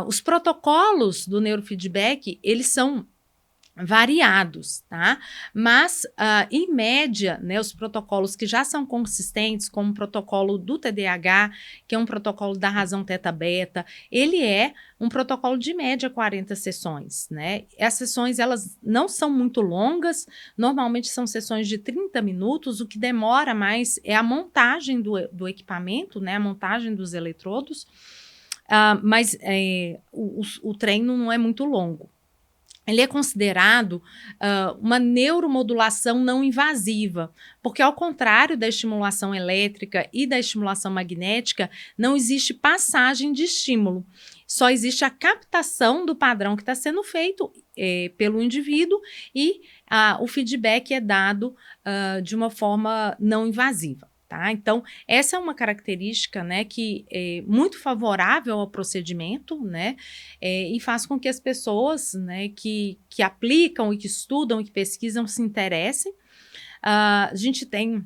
S2: Os protocolos do neurofeedback, eles são variados, tá? Mas, em média, né, os protocolos que já são consistentes, como o protocolo do TDAH, que é um protocolo da razão teta-beta, ele é um protocolo de média 40 sessões, né? As sessões, elas não são muito longas, normalmente são sessões de 30 minutos, o que demora mais é a montagem do equipamento, né, a montagem dos eletrodos, mas o treino não é muito longo. Ele é considerado uma neuromodulação não invasiva, porque ao contrário da estimulação elétrica e da estimulação magnética, não existe passagem de estímulo, só existe a captação do padrão que está sendo feito pelo indivíduo e o feedback é dado de uma forma não invasiva. Tá? Então, essa é uma característica, né, que é muito favorável ao procedimento, né, e faz com que as pessoas, né, que aplicam e que estudam e que pesquisam se interessem. A gente tem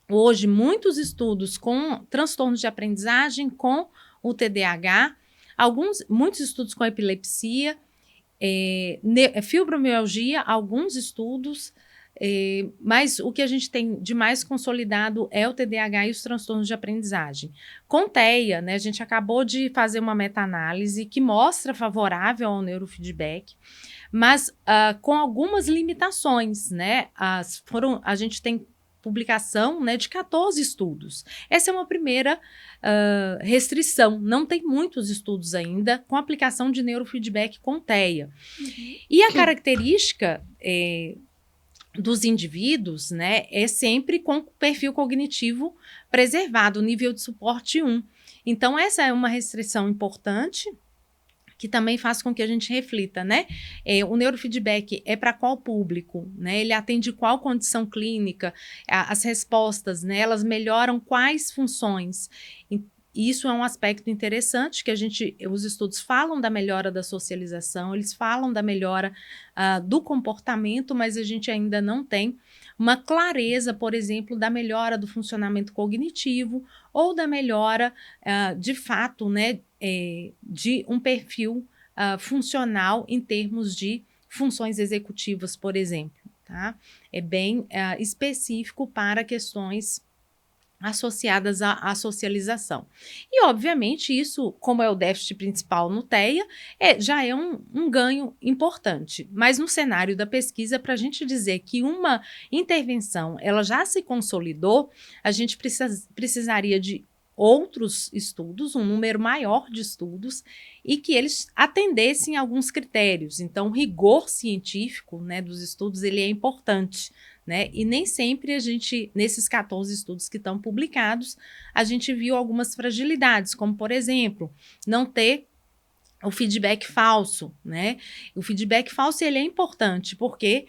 S2: hoje muitos estudos com transtornos de aprendizagem, com o TDAH, muitos estudos com epilepsia, fibromialgia, alguns estudos. Mas o que a gente tem de mais consolidado é o TDAH e os transtornos de aprendizagem. Com TEA, né, a gente acabou de fazer uma meta-análise que mostra favorável ao neurofeedback, mas com algumas limitações, né? A gente tem publicação, né, de 14 estudos. Essa é uma primeira restrição. Não tem muitos estudos ainda com aplicação de neurofeedback com TEA. Uhum. E a característica dos indivíduos, né, é sempre com perfil cognitivo preservado, nível de suporte 1. Então, essa é uma restrição importante, que também faz com que a gente reflita, né? O neurofeedback é para qual público, né? Ele atende qual condição clínica, as respostas, né? Elas melhoram quais funções. isso é um aspecto interessante que os estudos falam da melhora da socialização, eles falam da melhora do comportamento, mas a gente ainda não tem uma clareza, por exemplo, da melhora do funcionamento cognitivo ou da melhora, de fato, né, de um perfil funcional em termos de funções executivas, por exemplo. Tá? É bem específico para questões associadas à socialização. E, obviamente, isso, como é o déficit principal no TEA, já é um ganho importante. Mas no cenário da pesquisa, para a gente dizer que uma intervenção ela já se consolidou, a gente precisaria de outros estudos, um número maior de estudos, e que eles atendessem a alguns critérios. Então, o rigor científico, né, dos estudos ele é importante. Né? E nem sempre nesses 14 estudos que estão publicados, a gente viu algumas fragilidades, como, por exemplo, não ter o feedback falso. Né? O feedback falso ele é importante porque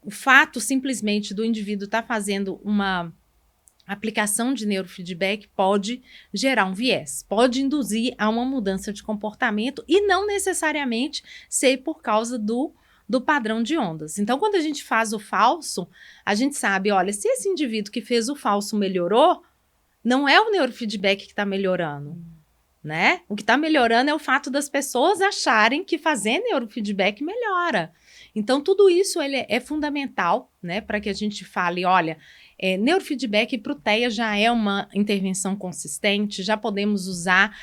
S2: o fato simplesmente do indivíduo estar fazendo uma aplicação de neurofeedback pode gerar um viés, pode induzir a uma mudança de comportamento e não necessariamente ser por causa do padrão de ondas. Então, quando a gente faz o falso, a gente sabe, olha, se esse indivíduo que fez o falso melhorou, não é o neurofeedback que está melhorando, né? O que está melhorando é o fato das pessoas acharem que fazer neurofeedback melhora. Então, tudo isso ele é fundamental, né, para que a gente fale, olha, neurofeedback para o TEA já é uma intervenção consistente, já podemos usar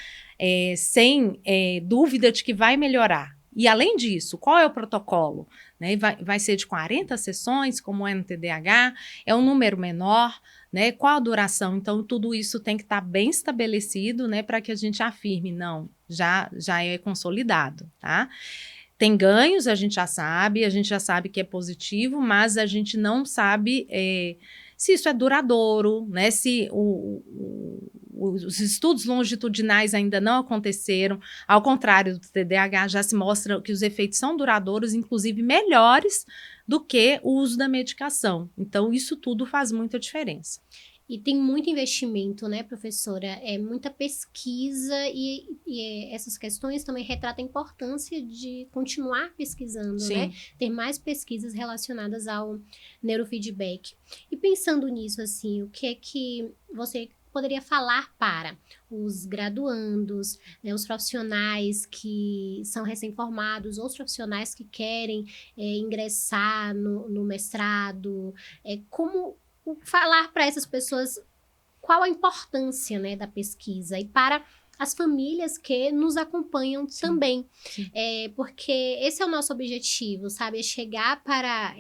S2: sem dúvida de que vai melhorar. E, além disso, qual é o protocolo? Né? Vai ser de 40 sessões, como é no TDAH, é um número menor, né? Qual a duração? Então, tudo isso tem que estar bem estabelecido, né, para que a gente afirme, não, já é consolidado, tá? Tem ganhos, a gente já sabe que é positivo, mas a gente não sabe se isso é duradouro, né? Se os estudos longitudinais ainda não aconteceram, ao contrário do TDAH, já se mostra que os efeitos são duradouros, inclusive melhores do que o uso da medicação. Então, isso tudo faz muita diferença.
S1: E tem muito investimento, né, professora? É muita pesquisa e essas questões também retratam a importância de continuar pesquisando,
S2: Sim.
S1: Né? Ter mais pesquisas relacionadas ao neurofeedback. E pensando nisso, assim, o que é que você poderia falar para os graduandos, né, os profissionais que são recém-formados, ou os profissionais que querem ingressar no mestrado, como falar para essas pessoas qual a importância, né, da pesquisa e para as famílias que nos acompanham
S2: Sim.
S1: também.
S2: Sim.
S1: Porque esse é o nosso objetivo, sabe? É chegar para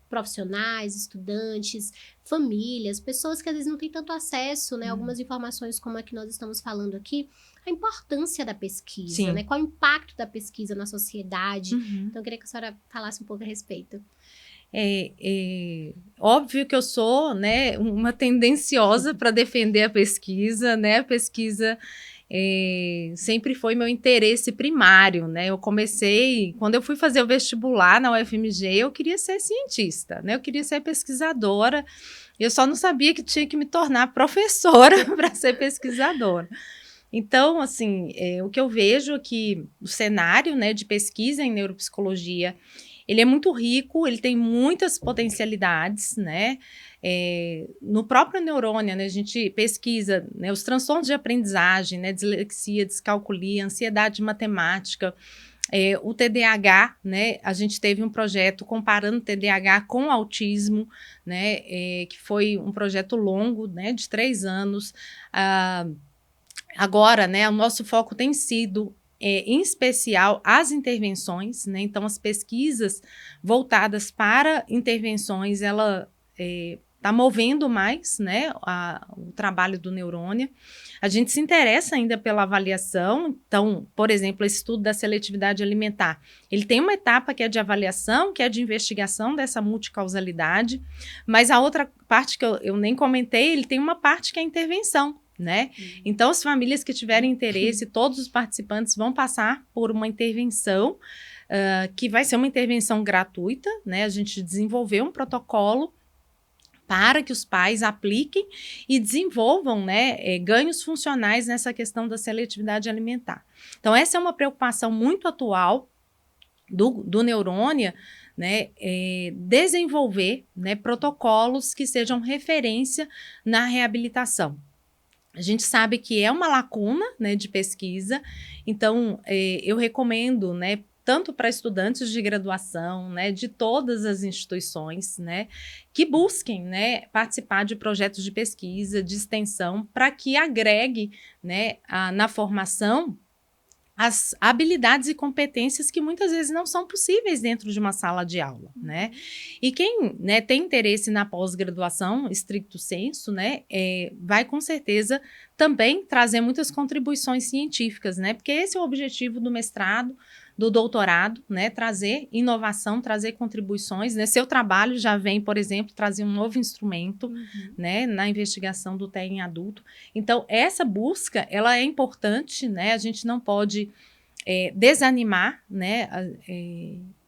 S1: profissionais, estudantes, famílias, pessoas que às vezes não têm tanto acesso, né? Algumas informações como a que nós estamos falando aqui, a importância da pesquisa,
S2: Sim.
S1: né? Qual o impacto da pesquisa na sociedade.
S2: Uhum.
S1: Então, eu queria que a senhora falasse um pouco a respeito.
S2: Óbvio que eu sou, né, uma tendenciosa para defender a pesquisa, né? A pesquisa sempre foi meu interesse primário, né? Eu comecei, quando eu fui fazer o vestibular na UFMG, eu queria ser cientista, né? Eu queria ser pesquisadora, eu só não sabia que tinha que me tornar professora para ser pesquisadora. Então, assim, o que eu vejo é que o cenário, né, de pesquisa em neuropsicologia, ele é muito rico, ele tem muitas potencialidades, né? No próprio neurônio, né, a gente pesquisa, né, os transtornos de aprendizagem, né, dislexia, descalculia, ansiedade matemática, o TDAH, né, a gente teve um projeto comparando TDAH com autismo, né, que foi um projeto longo, né, de 3 anos. Agora, né, o nosso foco tem sido em especial as intervenções, né? Então as pesquisas voltadas para intervenções, ela está movendo mais, né, o trabalho do neurônio. A gente se interessa ainda pela avaliação, então, por exemplo, esse estudo da seletividade alimentar, ele tem uma etapa que é de avaliação, que é de investigação dessa multicausalidade, mas a outra parte que eu nem comentei, ele tem uma parte que é intervenção, né? Então, as famílias que tiverem interesse, todos os participantes vão passar por uma intervenção, que vai ser uma intervenção gratuita, né? A gente desenvolveu um protocolo para que os pais apliquem e desenvolvam, né, ganhos funcionais nessa questão da seletividade alimentar. Então, essa é uma preocupação muito atual do Neurônia, né, desenvolver, né, protocolos que sejam referência na reabilitação. A gente sabe que é uma lacuna, né, de pesquisa, então eu recomendo, né, tanto para estudantes de graduação, né, de todas as instituições, né, que busquem, né, participar de projetos de pesquisa, de extensão, para que agregue, né, na formação as habilidades e competências que muitas vezes não são possíveis dentro de uma sala de aula, né? E quem, né, tem interesse na pós-graduação, stricto sensu, né, vai com certeza também trazer muitas contribuições científicas, né? Porque esse é o objetivo do mestrado, do doutorado, né? Trazer inovação, trazer contribuições, né? Seu trabalho já vem, por exemplo, trazer um novo instrumento, né, na investigação do TEA em adulto. Então, essa busca, ela é importante, né? A gente não pode desanimar, né?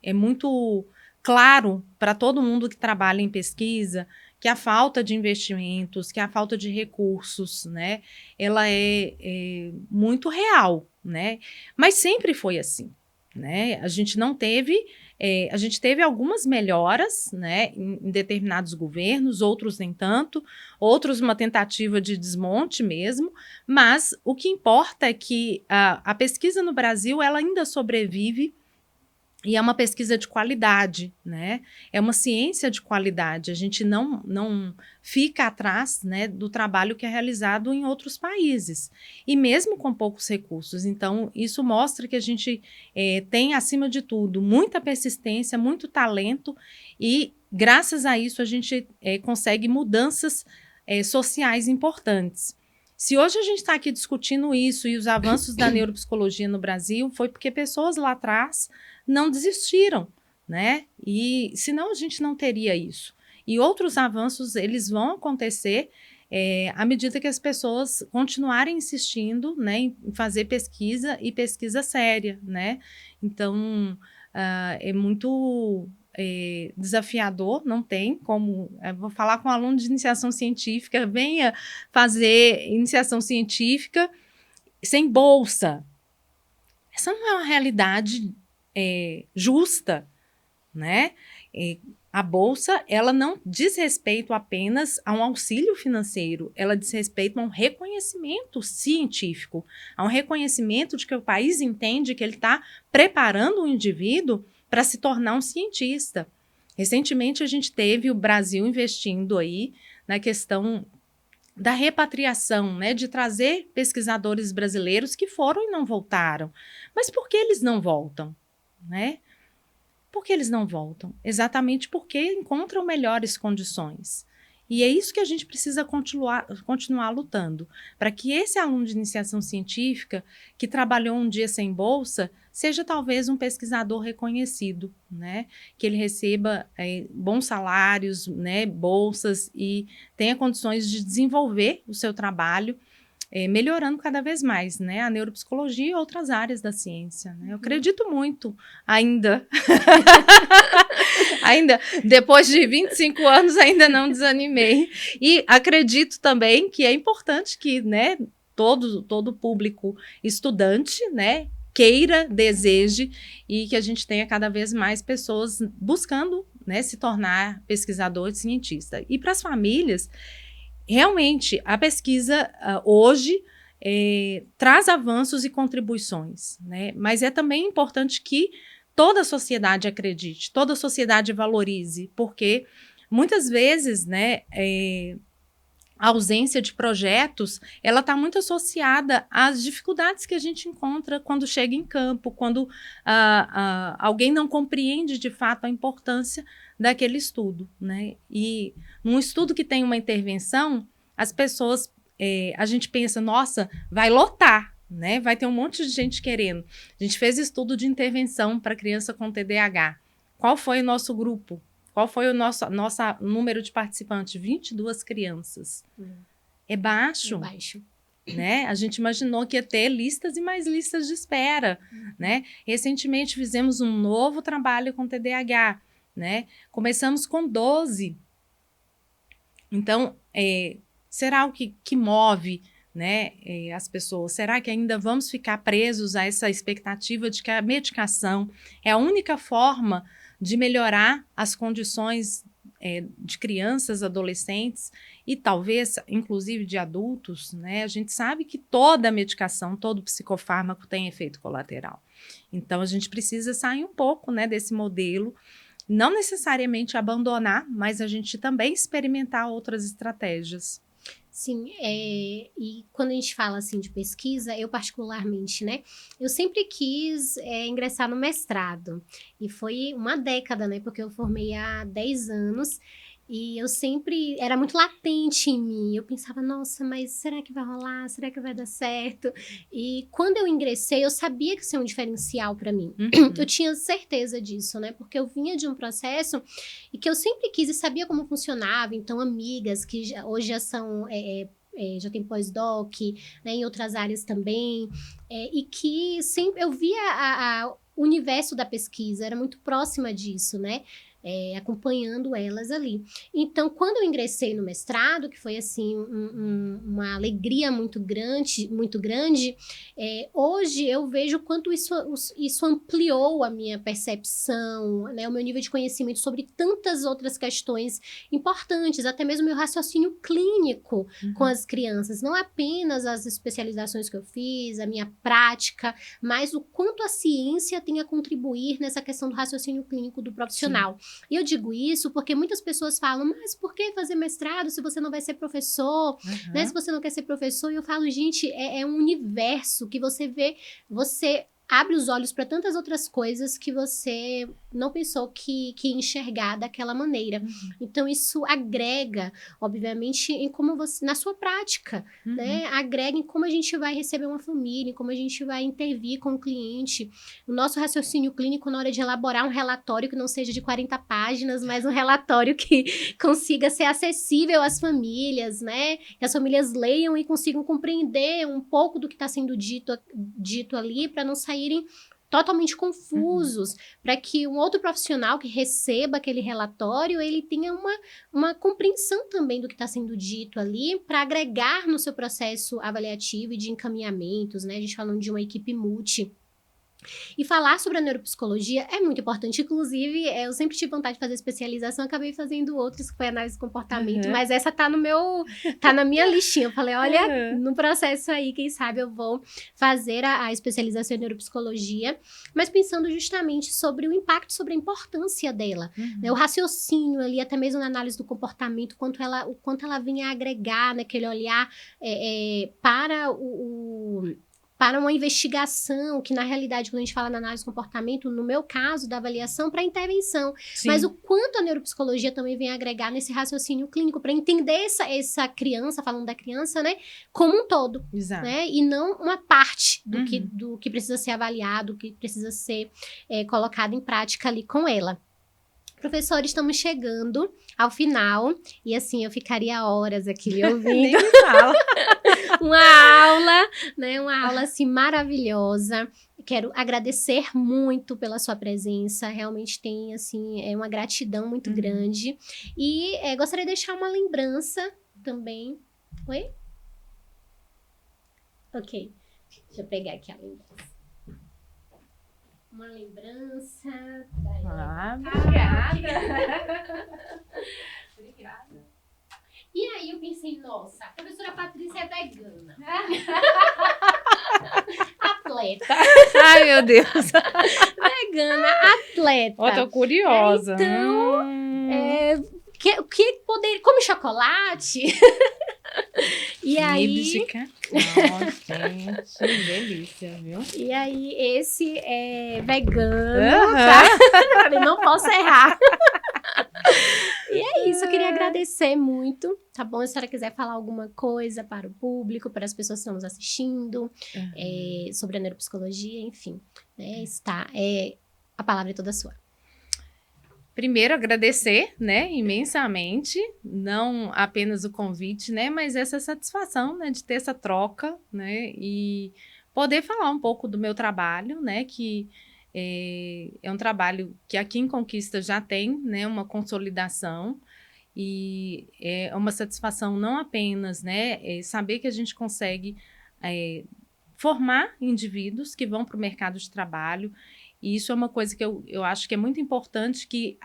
S2: É muito claro para todo mundo que trabalha em pesquisa que a falta de investimentos, que a falta de recursos, né? Ela é muito real, né? Mas sempre foi assim, né? A gente não teve... a gente teve algumas melhoras, né, em determinados governos, outros nem tanto, outros uma tentativa de desmonte mesmo, mas o que importa é que a pesquisa no Brasil ela ainda sobrevive e é uma pesquisa de qualidade, né? É uma ciência de qualidade. A gente não fica atrás, né, do trabalho que é realizado em outros países. E mesmo com poucos recursos. Então, isso mostra que a gente tem, acima de tudo, muita persistência, muito talento e, graças a isso, a gente consegue mudanças sociais importantes. Se hoje a gente está aqui discutindo isso e os avanços da neuropsicologia no Brasil, foi porque pessoas lá atrás não desistiram, né? E senão a gente não teria isso. E outros avanços, eles vão acontecer à medida que as pessoas continuarem insistindo, né, em fazer pesquisa e pesquisa séria, né? Então, é muito desafiador, não tem como... vou falar com um aluno de iniciação científica, venha fazer iniciação científica sem bolsa. Essa não é uma realidade justa, né? A bolsa, ela não diz respeito apenas a um auxílio financeiro, ela diz respeito a um reconhecimento científico, a um reconhecimento de que o país entende que ele está preparando o indivíduo para se tornar um cientista. Recentemente, a gente teve o Brasil investindo aí na questão da repatriação, né, de trazer pesquisadores brasileiros que foram e não voltaram. Mas por que eles não voltam, né? Por que eles não voltam? Exatamente porque encontram melhores condições. E é isso que a gente precisa continuar lutando, para que esse aluno de iniciação científica, que trabalhou um dia sem bolsa, seja talvez um pesquisador reconhecido, né? Que ele receba bons salários, né, bolsas e tenha condições de desenvolver o seu trabalho, melhorando cada vez mais, né, a neuropsicologia e outras áreas da ciência, né? Eu acredito muito ainda, ainda depois de 25 anos ainda não desanimei e acredito também que é importante que, né, todo público estudante, né, queira, deseje e que a gente tenha cada vez mais pessoas buscando, né, se tornar pesquisador e cientista. E para as famílias, realmente, a pesquisa hoje traz avanços e contribuições, né? Mas é também importante que toda a sociedade acredite, toda a sociedade valorize, porque muitas vezes, né, a ausência de projetos, ela está muito associada às dificuldades que a gente encontra quando chega em campo, quando alguém não compreende de fato a importância daquele estudo, né? E num estudo que tem uma intervenção, as pessoas, a gente pensa, nossa, vai lotar, né? Vai ter um monte de gente querendo. A gente fez estudo de intervenção para criança com TDAH. Qual foi o nosso grupo? Qual foi o nosso número de participantes? 22 crianças. É baixo.
S1: É baixo.
S2: Né? A gente imaginou que ia ter listas e mais listas de espera. Né? Recentemente fizemos um novo trabalho com TDAH. Né? Começamos com 12. Então, será o que move, né, as pessoas? Será que ainda vamos ficar presos a essa expectativa de que a medicação é a única forma de melhorar as condições de crianças, adolescentes e talvez, inclusive, de adultos, né? A gente sabe que toda medicação, todo psicofármaco tem efeito colateral. Então, a gente precisa sair um pouco, né, desse modelo, não necessariamente abandonar, mas a gente também experimentar outras estratégias.
S1: Sim, e quando a gente fala assim de pesquisa, eu particularmente, né, eu sempre quis ingressar no mestrado, e foi uma década, né, porque eu formei há 10 anos, e eu sempre, era muito latente em mim, eu pensava, nossa, mas será que vai rolar? Será que vai dar certo? E quando eu ingressei, eu sabia que isso é um diferencial para mim, eu tinha certeza disso, né, porque eu vinha de um processo e que eu sempre quis e sabia como funcionava, então amigas que hoje já são, já tem pós-doc, né, em outras áreas também, e que sempre eu via o universo da pesquisa, era muito próxima disso, né, acompanhando elas ali. Então, quando eu ingressei no mestrado, que foi assim uma alegria muito grande, hoje eu vejo o quanto isso ampliou a minha percepção, né, o meu nível de conhecimento sobre tantas outras questões importantes, até mesmo o meu raciocínio clínico com as crianças, não apenas as especializações que eu fiz, a minha prática, mas o quanto a ciência tem a contribuir nessa questão do raciocínio clínico do profissional. Sim. E eu digo isso porque muitas pessoas falam, mas por que fazer mestrado se você não vai ser professor, né? Se você não quer ser professor, e eu falo, gente, é um universo que você vê, você abre os olhos para tantas outras coisas que você não pensou que ia enxergar daquela maneira. Então, isso agrega, obviamente, em como você, na sua prática, né? Agrega em como a gente vai receber uma família, em como a gente vai intervir com o cliente. O nosso raciocínio clínico na hora de elaborar um relatório que não seja de 40 páginas, mas um relatório que consiga ser acessível às famílias, né? Que as famílias leiam e consigam compreender um pouco do que está sendo dito ali, para não saírem totalmente confusos, para que um outro profissional que receba aquele relatório, ele tenha uma compreensão também do que está sendo dito ali, para agregar no seu processo avaliativo e de encaminhamentos, né? A gente falando de uma equipe multi. E falar sobre a neuropsicologia é muito importante. Inclusive, eu sempre tive vontade de fazer especialização, acabei fazendo outros, que foi análise de comportamento, mas essa tá na minha listinha. Eu falei, olha, no processo aí, quem sabe eu vou fazer a especialização em neuropsicologia, mas pensando justamente sobre o impacto, sobre a importância dela, né? O raciocínio ali, até mesmo na análise do comportamento, o quanto ela vem a agregar naquele olhar para uma investigação, que na realidade, quando a gente fala na análise do comportamento, no meu caso, da avaliação, para intervenção. Sim. Mas o quanto a neuropsicologia também vem agregar nesse raciocínio clínico, para entender essa criança, falando da criança, né, como um todo. Exato. Né, e não uma parte do que precisa ser avaliado, do que precisa ser colocado em prática ali com ela. Professores, estamos chegando ao final, e assim, eu ficaria horas aqui lhe ouvindo. Nem me fala. Uma aula assim maravilhosa. Quero agradecer muito pela sua presença, realmente tem assim, uma gratidão muito grande. E gostaria de deixar uma lembrança também. Oi? Ok, deixa eu pegar aqui a lembrança. Uma lembrança.
S2: Obrigada.
S1: Obrigada. E aí eu pensei, nossa, a professora Patrícia é vegana. Atleta.
S2: Ai, meu Deus.
S1: Vegana, atleta.
S2: Eu tô curiosa.
S1: Então, que poder... Come chocolate? E aí...
S2: de cacau, gente, que delícia, viu?
S1: E aí, esse é vegano, tá? Eu não posso errar. E é isso, eu queria agradecer muito, tá bom? Se a senhora quiser falar alguma coisa para o público, para as pessoas que estão nos assistindo, sobre a neuropsicologia, enfim, né? A palavra é toda sua.
S2: Primeiro, agradecer, né, imensamente, não apenas o convite, né, mas essa satisfação, né, de ter essa troca, né, e poder falar um pouco do meu trabalho, né, que é um trabalho que aqui em Conquista já tem, né, uma consolidação, e é uma satisfação não apenas, né, saber que a gente consegue formar indivíduos que vão para o mercado de trabalho. E isso é uma coisa que eu acho que é muito importante, que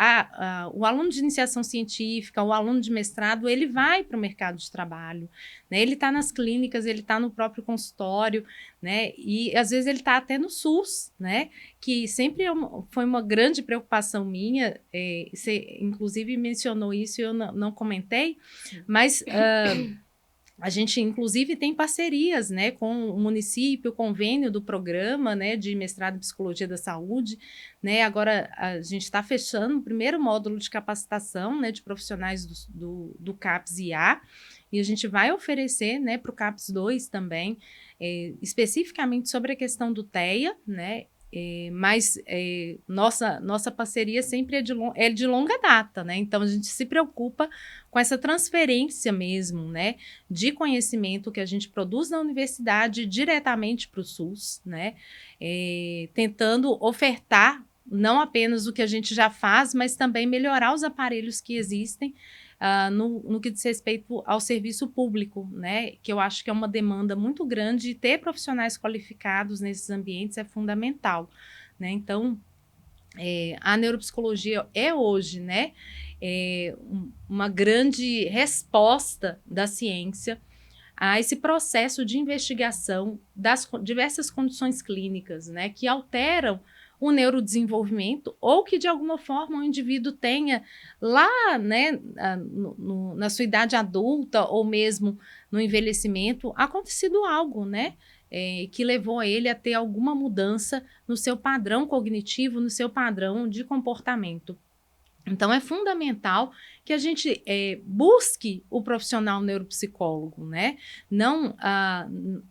S2: o aluno de iniciação científica, o aluno de mestrado, ele vai para o mercado de trabalho, né? Ele está nas clínicas, ele está no próprio consultório, né? E às vezes ele está até no SUS, né? Que sempre foi uma grande preocupação minha, você inclusive mencionou isso e eu não comentei, mas... a gente, inclusive, tem parcerias, né, com o município, convênio do programa, né, de mestrado em Psicologia da Saúde, né, agora a gente está fechando o primeiro módulo de capacitação, né, de profissionais do CAPS-IA, e a gente vai oferecer, né, para o CAPS 2 também, especificamente sobre a questão do TEA, né, mas nossa parceria sempre é de longa data, né? Então a gente se preocupa com essa transferência mesmo, né, de conhecimento que a gente produz na universidade diretamente para o SUS, né? Tentando ofertar não apenas o que a gente já faz, mas também melhorar os aparelhos que existem no que diz respeito ao serviço público, né? Que eu acho que é uma demanda muito grande, e ter profissionais qualificados nesses ambientes é fundamental, né? Então, a neuropsicologia é hoje, né, uma grande resposta da ciência a esse processo de investigação das diversas condições clínicas, né, que alteram o neurodesenvolvimento, ou que de alguma forma o indivíduo tenha lá, né, na sua idade adulta ou mesmo no envelhecimento, acontecido algo, né, que levou ele a ter alguma mudança no seu padrão cognitivo, no seu padrão de comportamento. Então, é fundamental que a gente busque o profissional neuropsicólogo, né? Não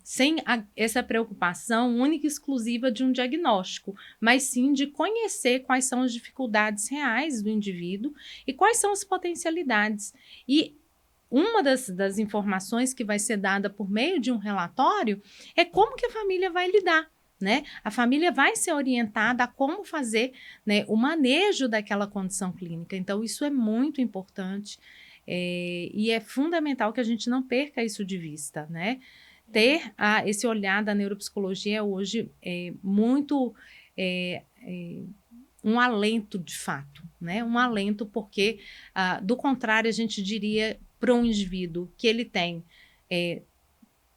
S2: sem essa preocupação única e exclusiva de um diagnóstico, mas sim de conhecer quais são as dificuldades reais do indivíduo e quais são as potencialidades. E uma das informações que vai ser dada por meio de um relatório é como que a família vai lidar, né? A família vai ser orientada a como fazer, né, o manejo daquela condição clínica. Então, isso é muito importante, e é fundamental que a gente não perca isso de vista, né? Ter esse olhar da neuropsicologia hoje muito um alento de fato, né? Um alento, porque, do contrário, a gente diria para um indivíduo que ele tem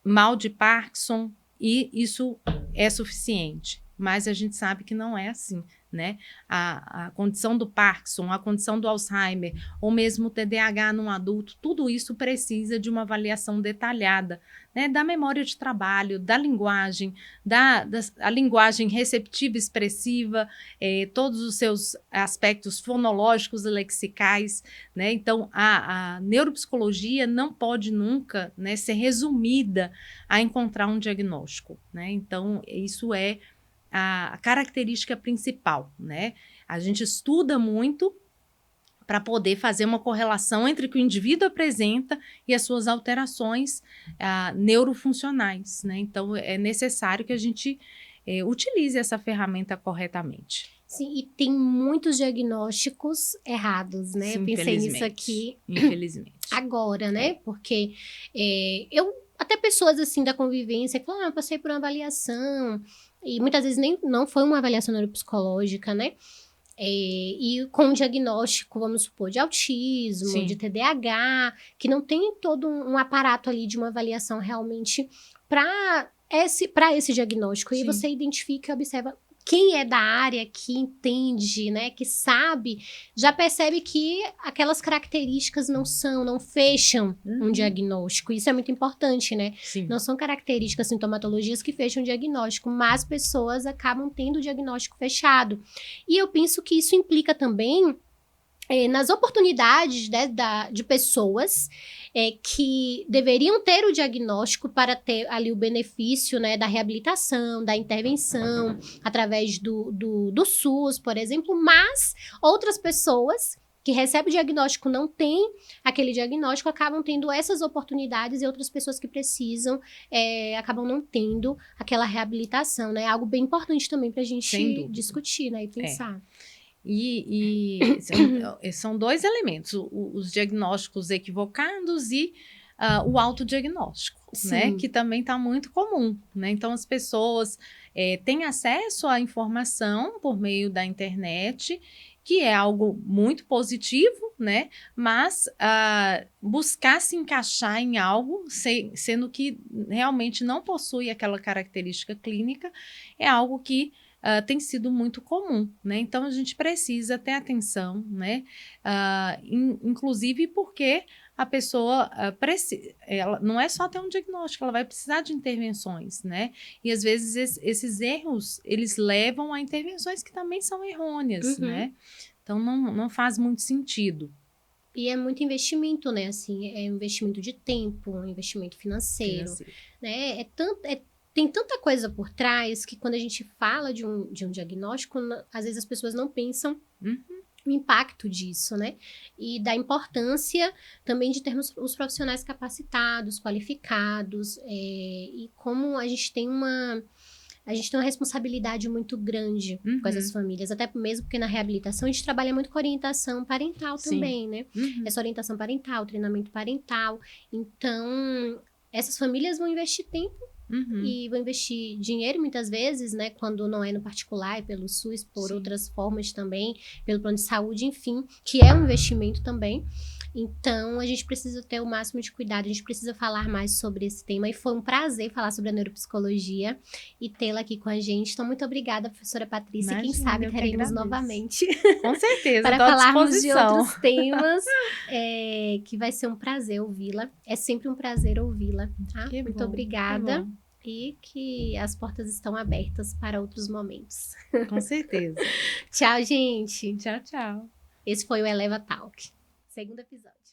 S2: mal de Parkinson, e isso é suficiente, mas a gente sabe que não é assim, né? A condição do Parkinson, a condição do Alzheimer, ou mesmo o TDAH num adulto, tudo isso precisa de uma avaliação detalhada, né? Da memória de trabalho, da linguagem, a linguagem receptiva expressiva, todos os seus aspectos fonológicos e lexicais, né? Então, a neuropsicologia não pode nunca, né, ser resumida a encontrar um diagnóstico, né? Então, isso é a característica principal, né? A gente estuda muito para poder fazer uma correlação entre o que o indivíduo apresenta e as suas alterações neurofuncionais, né? Então, é necessário que a gente utilize essa ferramenta corretamente.
S1: Sim, e tem muitos diagnósticos errados, né?
S2: Sim,
S1: eu pensei nisso aqui.
S2: Infelizmente.
S1: Agora, né? Porque até pessoas assim da convivência que falam, eu passei por uma avaliação, e muitas vezes não foi uma avaliação neuropsicológica, né? E com um diagnóstico, vamos supor, de autismo,
S2: Sim.
S1: de TDAH, que não tem todo um aparato ali de uma avaliação realmente para esse diagnóstico.
S2: Sim.
S1: E você identifica e observa quem é da área, que entende, né, que sabe, já percebe que aquelas características não fecham um diagnóstico. Isso é muito importante, né?
S2: Sim.
S1: Não são características, sintomatologias que fecham o diagnóstico, mas pessoas acabam tendo o diagnóstico fechado. E eu penso que isso implica também nas oportunidades, né, de pessoas que deveriam ter o diagnóstico para ter ali o benefício, né, da reabilitação, da intervenção, através do SUS, por exemplo, mas outras pessoas que recebem o diagnóstico não têm aquele diagnóstico, acabam tendo essas oportunidades, e outras pessoas que precisam acabam não tendo aquela reabilitação, né? Algo bem importante também para a gente discutir, né, e pensar.
S2: São dois elementos, os diagnósticos equivocados e o autodiagnóstico, né? Que também está muito comum, né? Então, as pessoas têm acesso à informação por meio da internet, que é algo muito positivo, né? Mas buscar se encaixar em algo, sendo que realmente não possui aquela característica clínica, é algo que tem sido muito comum, né? Então, a gente precisa ter atenção, né? Inclusive porque a pessoa ela não é só ter um diagnóstico, ela vai precisar de intervenções, né? E às vezes esses erros, eles levam a intervenções que também são errôneas, né? Então, não faz muito sentido.
S1: E é muito investimento, né? Assim, é investimento de tempo, investimento financeiro, né? Tem tanta coisa por trás que quando a gente fala de um diagnóstico, às vezes as pessoas não pensam o impacto disso, né? E da importância também de termos os profissionais capacitados, qualificados, e como a gente tem uma responsabilidade muito grande com essas famílias, até mesmo porque na reabilitação a gente trabalha muito com orientação parental também, né? Essa orientação parental, treinamento parental. Então, essas famílias vão investir tempo e vão investir dinheiro muitas vezes, né? Quando não é no particular, é pelo SUS, por outras formas também, pelo plano de saúde, enfim, que é um investimento também. Então, a gente precisa ter o máximo de cuidado, a gente precisa falar mais sobre esse tema. E foi um prazer falar sobre a neuropsicologia e tê-la aqui com a gente. Então, muito obrigada, professora Patrícia.
S2: Imagina,
S1: quem sabe teremos novamente.
S2: Com certeza,
S1: para falarmos de outros temas, que vai ser um prazer ouvi-la. É sempre um prazer ouvi-la, tá? Muito obrigada. E que as portas estão abertas para outros momentos.
S2: Com certeza.
S1: Tchau, gente.
S2: Tchau, tchau.
S1: Esse foi o Eleva Talk. Segundo episódio.